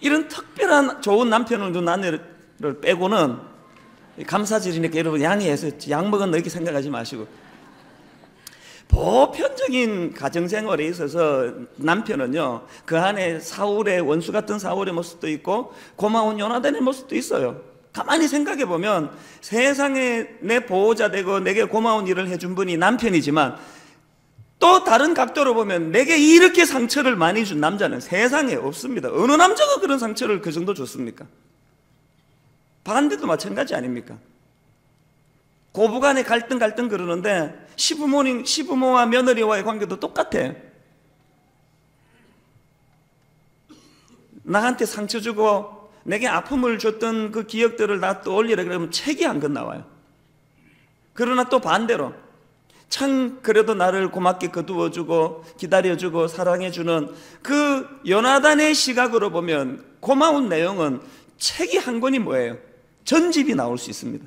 이런 특별한 좋은 남편을 둔 아내를 빼고는, 감사절이니까 여러분 양해해서 약 먹었나 이렇게 생각하지 마시고, 보편적인 가정생활에 있어서 남편은요, 그 안에 사울의, 원수 같은 사울의 모습도 있고 고마운 요나단의 모습도 있어요. 가만히 생각해 보면 세상에 내 보호자 되고 내게 고마운 일을 해준 분이 남편이지만, 또 다른 각도로 보면 내게 이렇게 상처를 많이 준 남자는 세상에 없습니다. 어느 남자가 그런 상처를 그 정도 줬습니까? 반대도 마찬가지 아닙니까? 고부간에 갈등 그러는데 시부모와 며느리와의 관계도 똑같아. 나한테 상처 주고 내게 아픔을 줬던 그 기억들을 다 떠올리라 그러면 책이 한 권 나와요. 그러나 또 반대로 참 그래도 나를 고맙게 거두어주고 기다려주고 사랑해주는 그 요나단의 시각으로 보면 고마운 내용은 책이 한 권이 뭐예요? 전집이 나올 수 있습니다.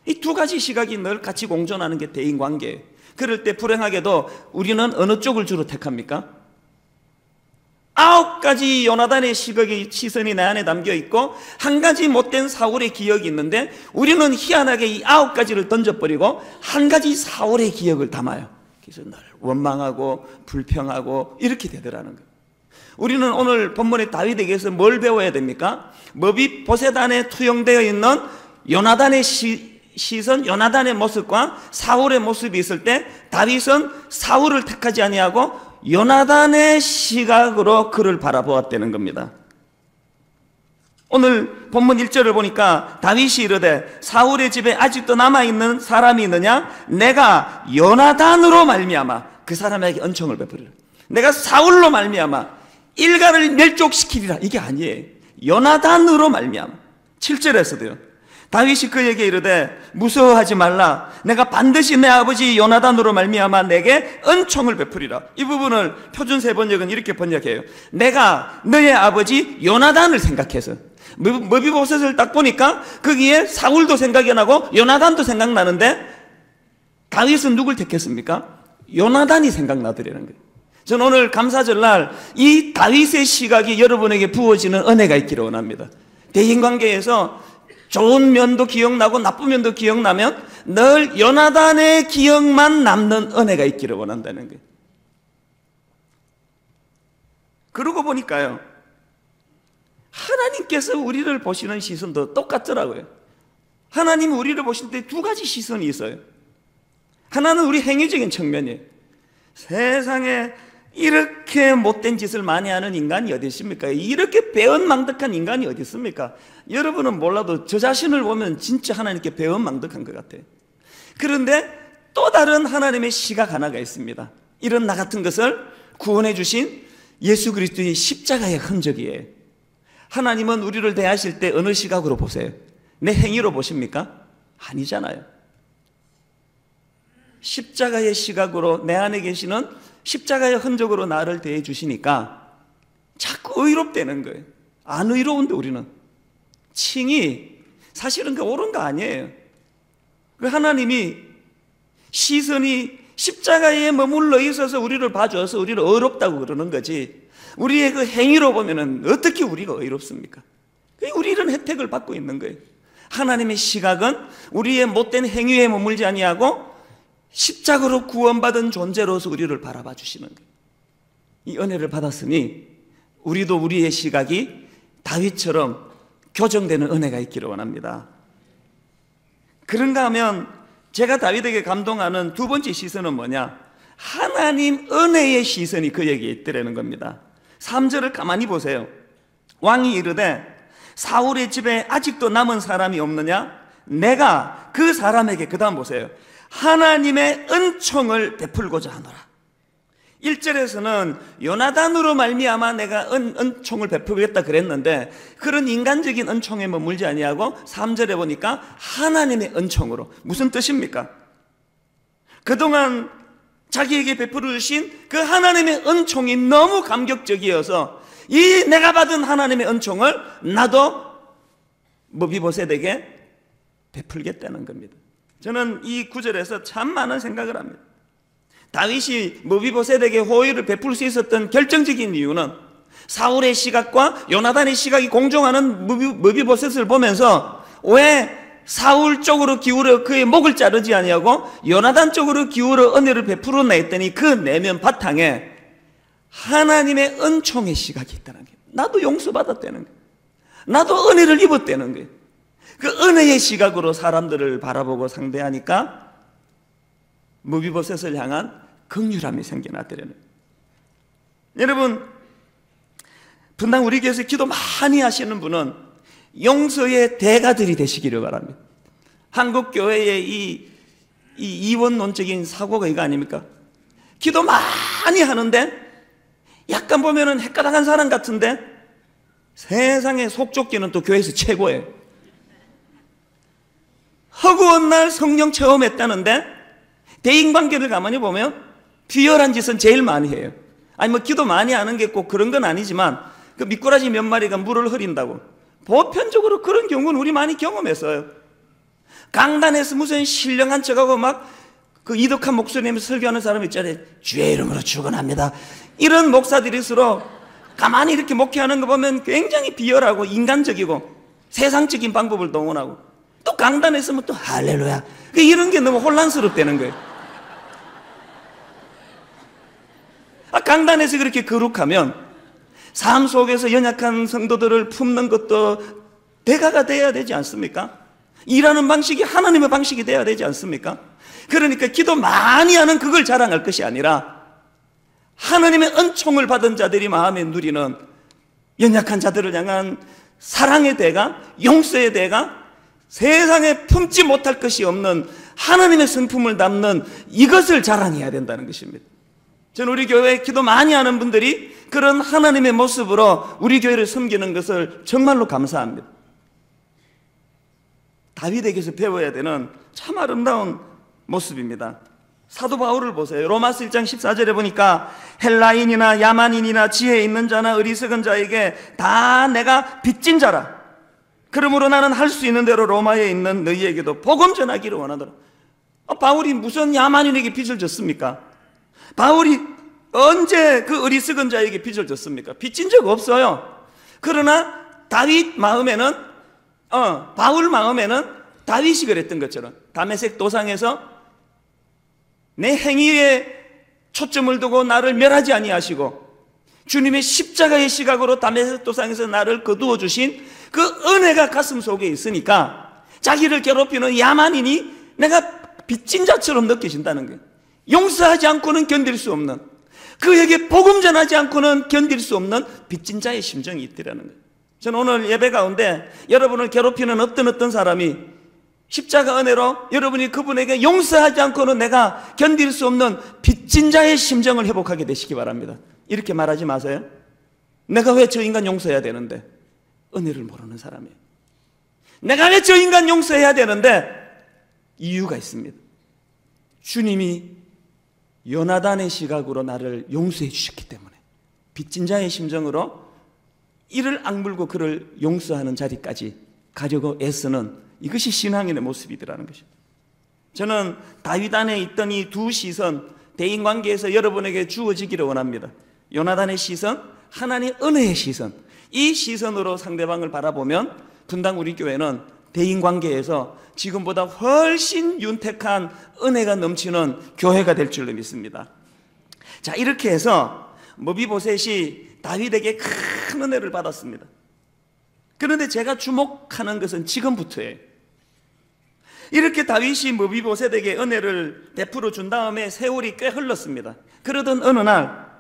이 두 가지 시각이 늘 같이 공존하는 게 대인관계예요. 그럴 때 불행하게도 우리는 어느 쪽을 주로 택합니까? 9가지 요나단의 시선이 내 안에 담겨 있고 한 가지 못된 사울의 기억이 있는데, 우리는 희한하게 이 9가지를 던져버리고 한 가지 사울의 기억을 담아요. 그래서 늘 원망하고 불평하고 이렇게 되더라는 거예요. 우리는 오늘 본문의 다윗에게서 뭘 배워야 됩니까? 머비보셋 안에 투영되어 있는 요나단의 시선, 요나단의 모습과 사울의 모습이 있을 때 다윗은 사울을 택하지 아니하고 요나단의 시각으로 그를 바라보았다는 겁니다. 오늘 본문 1절을 보니까 다윗이 이르되 사울의 집에 아직도 남아있는 사람이 있느냐? 내가 요나단으로 말미암아 그 사람에게 은총을 베푸리라. 내가 사울로 말미암아 일가를 멸족시키리라. 이게 아니에요. 요나단으로 말미암아. 7절에서도요. 다윗이 그에게 이르되 무서워하지 말라. 내가 반드시 내 아버지 요나단으로 말미암아 내게 은총을 베푸리라. 이 부분을 표준세번역은 이렇게 번역해요. 내가 너의 아버지 요나단을 생각해서. 머비보셋을 딱 보니까 거기에 사울도 생각이 나고 요나단도 생각나는데 다윗은 누굴 택했습니까? 요나단이 생각나더라는 거예요. 저는 오늘 감사절날 이 다윗의 시각이 여러분에게 부어지는 은혜가 있기를 원합니다. 대인관계에서 좋은 면도 기억나고 나쁜 면도 기억나면 늘 요나단의 기억만 남는 은혜가 있기를 원한다는 거예요. 그러고 보니까요, 하나님께서 우리를 보시는 시선도 똑같더라고요. 하나님이 우리를 보실 때 두 가지 시선이 있어요. 하나는 우리 행위적인 측면이에요. 세상에 이렇게 못된 짓을 많이 하는 인간이 어디 있습니까? 이렇게 배은망덕한 인간이 어디 있습니까? 여러분은 몰라도 저 자신을 보면 진짜 하나님께 배은망덕한 것 같아요. 그런데 또 다른 하나님의 시각 하나가 있습니다. 이런 나 같은 것을 구원해 주신 예수 그리스도의 십자가의 흔적이에요. 하나님은 우리를 대하실 때 어느 시각으로 보세요? 내 행위로 보십니까? 아니잖아요. 십자가의 시각으로 내 안에 계시는 십자가의 흔적으로 나를 대해 주시니까 자꾸 의롭다는 거예요. 안 의로운데 우리는 칭이 사실은 그 옳은 거 아니에요. 그 하나님이 시선이 십자가에 머물러 있어서 우리를 봐줘서 우리를 의롭다고 그러는 거지, 우리의 그 행위로 보면은 어떻게 우리가 의롭습니까? 우리는 혜택을 받고 있는 거예요. 하나님의 시각은 우리의 못된 행위에 머물지 아니하고 십자가로 구원받은 존재로서 우리를 바라봐 주시는 거예요. 이 은혜를 받았으니 우리도 우리의 시각이 다윗처럼 교정되는 은혜가 있기를 원합니다. 그런가 하면 제가 다윗에게 감동하는 두 번째 시선은 뭐냐? 하나님 은혜의 시선이 그에게 있더라는 겁니다. 3절을 가만히 보세요. 왕이 이르되 사울의 집에 아직도 남은 사람이 없느냐? 내가 그 사람에게, 그 다음 보세요, 하나님의 은총을 베풀고자 하노라. 1절에서는 요나단으로 말미암아 내가 은총을 베풀겠다 그랬는데 그런 인간적인 은총에 머물지 아니하고 3절에 보니까 하나님의 은총으로. 무슨 뜻입니까? 그동안 자기에게 베풀어 주신 그 하나님의 은총이 너무 감격적이어서 이 내가 받은 하나님의 은총을 나도 머비보셋에게 베풀겠다는 겁니다. 저는 이 구절에서 참 많은 생각을 합니다. 다윗이 머비보셋에게 호의를 베풀 수 있었던 결정적인 이유는 사울의 시각과 요나단의 시각이 공존하는 머비보셋을 보면서 왜 사울 쪽으로 기울어 그의 목을 자르지 아니하고 요나단 쪽으로 기울어 은혜를 베풀었나 했더니 그 내면 바탕에 하나님의 은총의 시각이 있다는 거예요. 나도 용서받았다는 거예요. 나도 은혜를 입었다는 거예요. 그 은혜의 시각으로 사람들을 바라보고 상대하니까 무비보셋을 향한 긍휼함이 생겨났더라는 거예요. 여러분, 분당 우리 교회에서 기도 많이 하시는 분은 용서의 대가들이 되시기를 바랍니다. 한국 교회의 이 이원론적인 사고가 이거 아닙니까? 기도 많이 하는데 약간 보면은 헷가닥한 사람 같은데 세상에 속좁기는 또 교회에서 최고예요. 허구한 날 성령 체험했다는데 대인관계를 가만히 보면 비열한 짓은 제일 많이 해요. 아니 뭐 기도 많이 하는 게 꼭 그런 건 아니지만 그 미꾸라지 몇 마리가 물을 흐린다고 보편적으로 그런 경우는 우리 많이 경험했어요. 강단에서 무슨 신령한 척하고 막 그 이덕한 목소리 내면서 설교하는 사람 있잖아요. 주의 이름으로 축원합니다. 이런 목사들일수록 가만히 이렇게 목회하는 거 보면 굉장히 비열하고 인간적이고 세상적인 방법을 동원하고 또 강단에서 또 할렐루야 이런 게 너무 혼란스럽다는 거예요. 강단에서 그렇게 거룩하면 삶 속에서 연약한 성도들을 품는 것도 대가가 돼야 되지 않습니까? 일하는 방식이 하나님의 방식이 돼야 되지 않습니까? 그러니까 기도 많이 하는 그걸 자랑할 것이 아니라 하나님의 은총을 받은 자들이 마음에 누리는 연약한 자들을 향한 사랑의 대가, 용서의 대가, 세상에 품지 못할 것이 없는 하나님의 성품을 담는 이것을 자랑해야 된다는 것입니다. 저는 우리 교회에 기도 많이 하는 분들이 그런 하나님의 모습으로 우리 교회를 섬기는 것을 정말로 감사합니다. 다윗에게서 배워야 되는 참 아름다운 모습입니다. 사도 바울을 보세요. 로마서 1장 14절에 보니까 헬라인이나 야만인이나 지혜 있는 자나 어리석은 자에게 다 내가 빚진 자라. 그러므로 나는 할 수 있는 대로 로마에 있는 너희에게도 복음 전하기를 원하더라. 바울이 무슨 야만인에게 빚을 졌습니까? 바울이 언제 그 어리석은 자에게 빚을 졌습니까? 빚진 적 없어요. 그러나 다윗 마음에는 바울 마음에는 다윗이 그랬던 것처럼 다메섹 도상에서 내 행위에 초점을 두고 나를 멸하지 아니하시고 주님의 십자가의 시각으로 다메섹 도상에서 나를 거두어 주신 그 은혜가 가슴 속에 있으니까 자기를 괴롭히는 야만인이 내가 빚진 자처럼 느껴진다는 거예요. 용서하지 않고는 견딜 수 없는, 그에게 복음 전하지 않고는 견딜 수 없는 빚진 자의 심정이 있더라는 거예요. 저는 오늘 예배 가운데 여러분을 괴롭히는 어떤 사람이 십자가 은혜로 여러분이 그분에게 용서하지 않고는 내가 견딜 수 없는 빚진 자의 심정을 회복하게 되시기 바랍니다. 이렇게 말하지 마세요. 내가 왜 저 인간 용서해야 되는데? 은혜를 모르는 사람이에요. 내가 왜 저 인간 용서해야 되는데? 이유가 있습니다. 주님이 요나단의 시각으로 나를 용서해 주셨기 때문에 빚진 자의 심정으로 이를 악물고 그를 용서하는 자리까지 가려고 애쓰는 이것이 신앙인의 모습이더라는 것입니다. 저는 다윗 안에 있던 이 두 시선, 대인관계에서 여러분에게 주어지기를 원합니다. 요나단의 시선, 하나님의 은혜의 시선, 이 시선으로 상대방을 바라보면 분당 우리 교회는 대인관계에서 지금보다 훨씬 윤택한 은혜가 넘치는 교회가 될 줄로 믿습니다. 자, 이렇게 해서 무비보셋이 다윗에게 큰 은혜를 받았습니다. 그런데 제가 주목하는 것은 지금부터예요. 이렇게 다윗이 무비보셋에게 은혜를 베풀어 준 다음에 세월이 꽤 흘렀습니다. 그러던 어느 날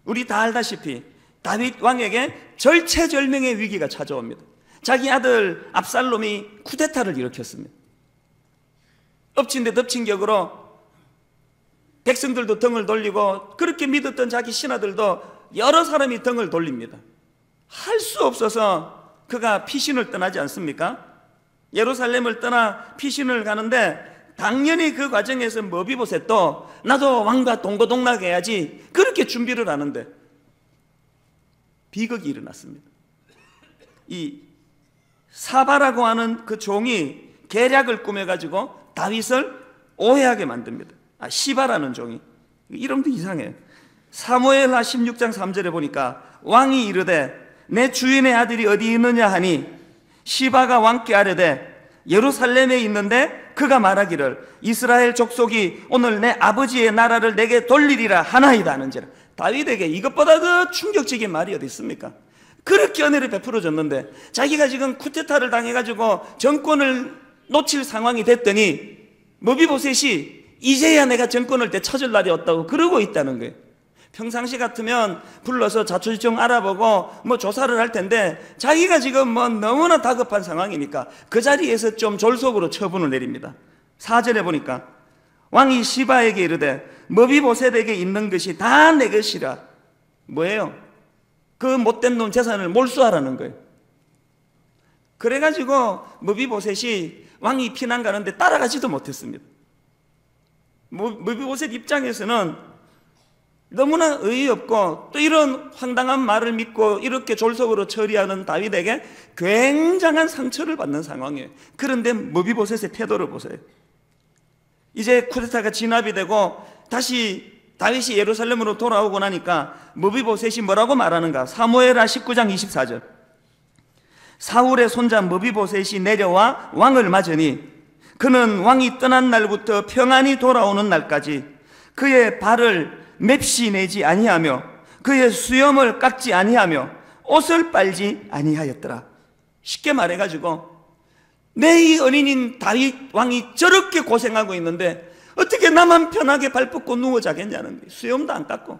우리 다 알다시피 다윗 왕에게 절체절명의 위기가 찾아옵니다. 자기 아들 압살롬이 쿠데타를 일으켰습니다. 엎친 데 덮친 격으로 백성들도 등을 돌리고 그렇게 믿었던 자기 신하들도 여러 사람이 등을 돌립니다. 할 수 없어서 그가 피신을 떠나지 않습니까? 예루살렘을 떠나 피신을 가는데 당연히 그 과정에서 무비보셋도 나도 왕과 동고동락해야지 해야지 그렇게 준비를 하는데 비극이 일어났습니다. 이 사바라고 하는 그 종이 계략을 꾸며가지고 다윗을 오해하게 만듭니다. 시바라는 종이. 이름도 이상해요. 사무엘하 16장 3절에 보니까 왕이 이르되 내 주인의 아들이 어디 있느냐 하니 시바가 왕께 아뢰되 예루살렘에 있는데 그가 말하기를 이스라엘 족속이 오늘 내 아버지의 나라를 내게 돌리리라 하나이다 하는지라. 다윗에게 이것보다 더 충격적인 말이 어디 있습니까? 그렇게 은혜를 베풀어줬는데 자기가 지금 쿠데타를 당해가지고 정권을 놓칠 상황이 됐더니 머비보셋이 이제야 내가 정권을 되찾을 날이 왔다고 그러고 있다는 거예요. 평상시 같으면 불러서 자초지종 알아보고 뭐 조사를 할 텐데 자기가 지금 뭐 너무나 다급한 상황이니까 그 자리에서 좀 졸속으로 처분을 내립니다. 4절에 보니까 왕이 시바에게 이르되 머비보셋에게 있는 것이 다 내 것이라. 뭐예요? 그 못된 놈 재산을 몰수하라는 거예요. 그래가지고 머비보셋이 왕이 피난 가는데 따라가지도 못했습니다. 머비보셋 입장에서는 너무나 어이없고 또 이런 황당한 말을 믿고 이렇게 졸속으로 처리하는 다윗에게 굉장한 상처를 받는 상황이에요. 그런데 머비보셋의 태도를 보세요. 이제 쿠데타가 진압이 되고 다시 다윗이 예루살렘으로 돌아오고 나니까 머비보셋이 뭐라고 말하는가? 사무엘하 19장 24절. 사울의 손자 머비보셋이 내려와 왕을 맞으니 그는 왕이 떠난 날부터 평안히 돌아오는 날까지 그의 발을 맵시 내지 아니하며 그의 수염을 깎지 아니하며 옷을 빨지 아니하였더라. 쉽게 말해가지고 내 이 어린인 다윗 왕이 저렇게 고생하고 있는데 어떻게 나만 편하게 발 뻗고 누워 자겠냐는 거예요. 수염도 안 깎고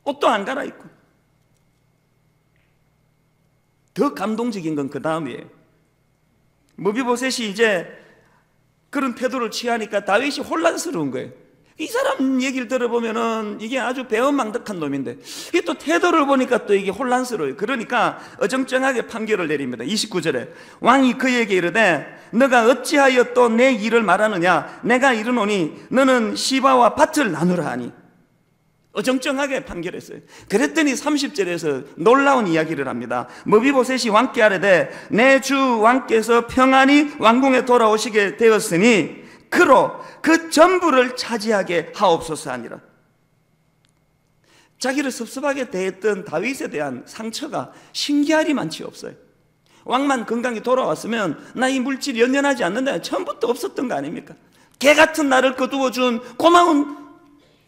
옷도 안 갈아입고. 더 감동적인 건 그 다음이에요. 머비보셋이 이제 그런 태도를 취하니까 다윗이 혼란스러운 거예요. 이 사람 얘기를 들어보면은 이게 아주 배은망덕한 놈인데 이게 또 태도를 보니까 또 이게 혼란스러워요. 그러니까 어정쩡하게 판결을 내립니다. 29절에 왕이 그에게 이르되 너가 어찌하여 또 내 일을 말하느냐? 내가 이르노니 너는 시바와 밭을 나누라 하니. 어정쩡하게 판결했어요. 그랬더니 30절에서 놀라운 이야기를 합니다. 머비보셋이 왕께 아뢰되 내 주 왕께서 평안히 왕궁에 돌아오시게 되었으니 그로 그 전부를 차지하게 하옵소서 하니라. 자기를 섭섭하게 대했던 다윗에 대한 상처가 신기하리 많지 없어요. 왕만 건강히 돌아왔으면 나 이 물질 연연하지 않는다. 처음부터 없었던 거 아닙니까? 개 같은 나를 거두어준 고마운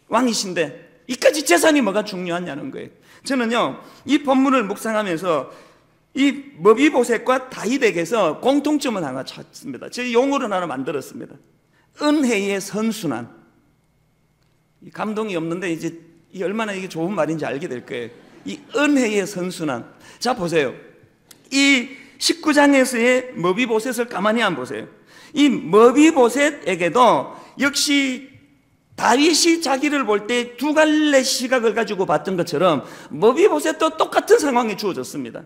왕이신데 이까지 재산이 뭐가 중요하냐는 거예요. 저는요 이 본문을 묵상하면서 이 머비보셋과 다윗에게서 공통점을 하나 찾습니다. 제 용어를 하나 만들었습니다. 은혜의 선순환. 감동이 없는데 이제 얼마나 이게 좋은 말인지 알게 될 거예요. 이 은혜의 선순환. 자 보세요. 이 19장에서의 머비보셋을 가만히 한번 보세요. 이 머비보셋에게도 역시 다윗이 자기를 볼 때 두 갈래 시각을 가지고 봤던 것처럼 머비보셋도 똑같은 상황이 주어졌습니다.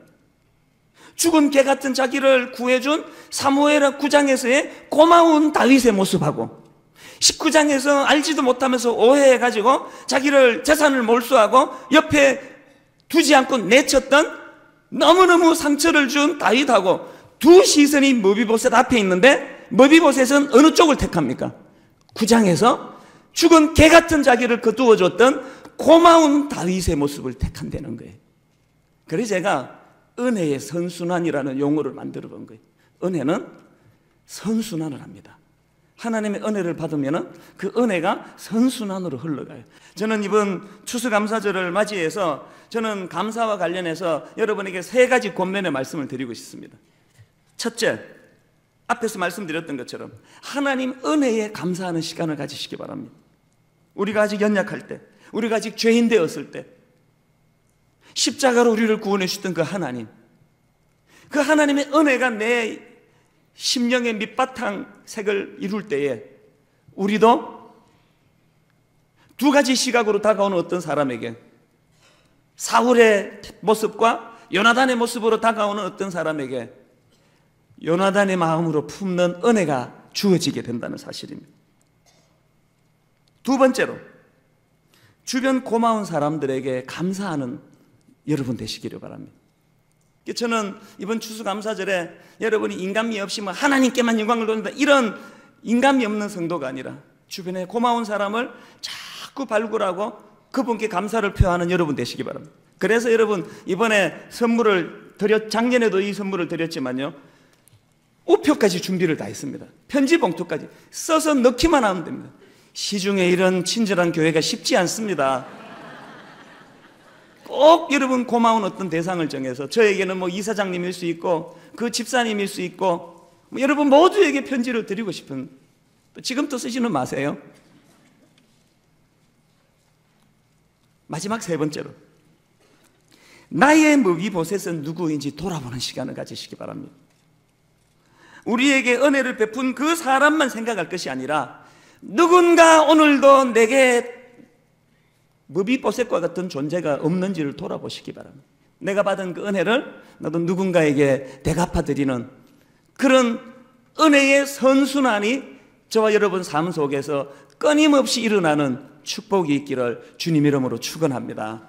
죽은 개 같은 자기를 구해준 사무엘하 9장에서의 고마운 다윗의 모습하고 19장에서 알지도 못하면서 오해해가지고 자기를 재산을 몰수하고 옆에 두지 않고 내쳤던 너무너무 상처를 준 다윗하고 두 시선이 머비보셋 앞에 있는데 머비보셋은 어느 쪽을 택합니까? 9장에서 죽은 개 같은 자기를 거두어줬던 고마운 다윗의 모습을 택한다는 거예요. 그래서 제가 은혜의 선순환이라는 용어를 만들어 본 거예요. 은혜는 선순환을 합니다. 하나님의 은혜를 받으면 그 은혜가 선순환으로 흘러가요. 저는 이번 추수감사절을 맞이해서 저는 감사와 관련해서 여러분에게 세 가지 권면의 말씀을 드리고 싶습니다. 첫째, 앞에서 말씀드렸던 것처럼 하나님 은혜에 감사하는 시간을 가지시기 바랍니다. 우리가 아직 연약할 때, 우리가 아직 죄인 되었을 때 십자가로 우리를 구원해 주셨던 그 하나님, 그 하나님의 은혜가 내 심령의 밑바탕색을 이룰 때에 우리도 두 가지 시각으로 다가오는 어떤 사람에게 사울의 모습과 요나단의 모습으로 다가오는 어떤 사람에게 요나단의 마음으로 품는 은혜가 주어지게 된다는 사실입니다. 두 번째로 주변 고마운 사람들에게 감사하는 여러분 되시기를 바랍니다. 저는 이번 추수감사절에 여러분이 인간미 없이 뭐 하나님께만 영광을 돌린다 이런 인간미 없는 성도가 아니라 주변에 고마운 사람을 자꾸 발굴하고 그분께 감사를 표하는 여러분 되시기 바랍니다. 그래서 여러분 이번에 선물을 작년에도 이 선물을 드렸지만요, 우표까지 준비를 다 했습니다. 편지 봉투까지 써서 넣기만 하면 됩니다. 시중에 이런 친절한 교회가 쉽지 않습니다. 꼭 여러분 고마운 어떤 대상을 정해서, 저에게는 뭐 이사장님일 수 있고 그 집사님일 수 있고 뭐 여러분 모두에게 편지를 드리고 싶은, 지금도 쓰지는 마세요. 마지막 세 번째로, 나의 머비보셋은 누구인지 돌아보는 시간을 가지시기 바랍니다. 우리에게 은혜를 베푼 그 사람만 생각할 것이 아니라 누군가 오늘도 내게 머비보셋과 같은 존재가 없는지를 돌아보시기 바랍니다. 내가 받은 그 은혜를 나도 누군가에게 대갚아드리는 그런 은혜의 선순환이 저와 여러분 삶 속에서 끊임없이 일어나는 축복이 있기를 주님 이름으로 축원합니다.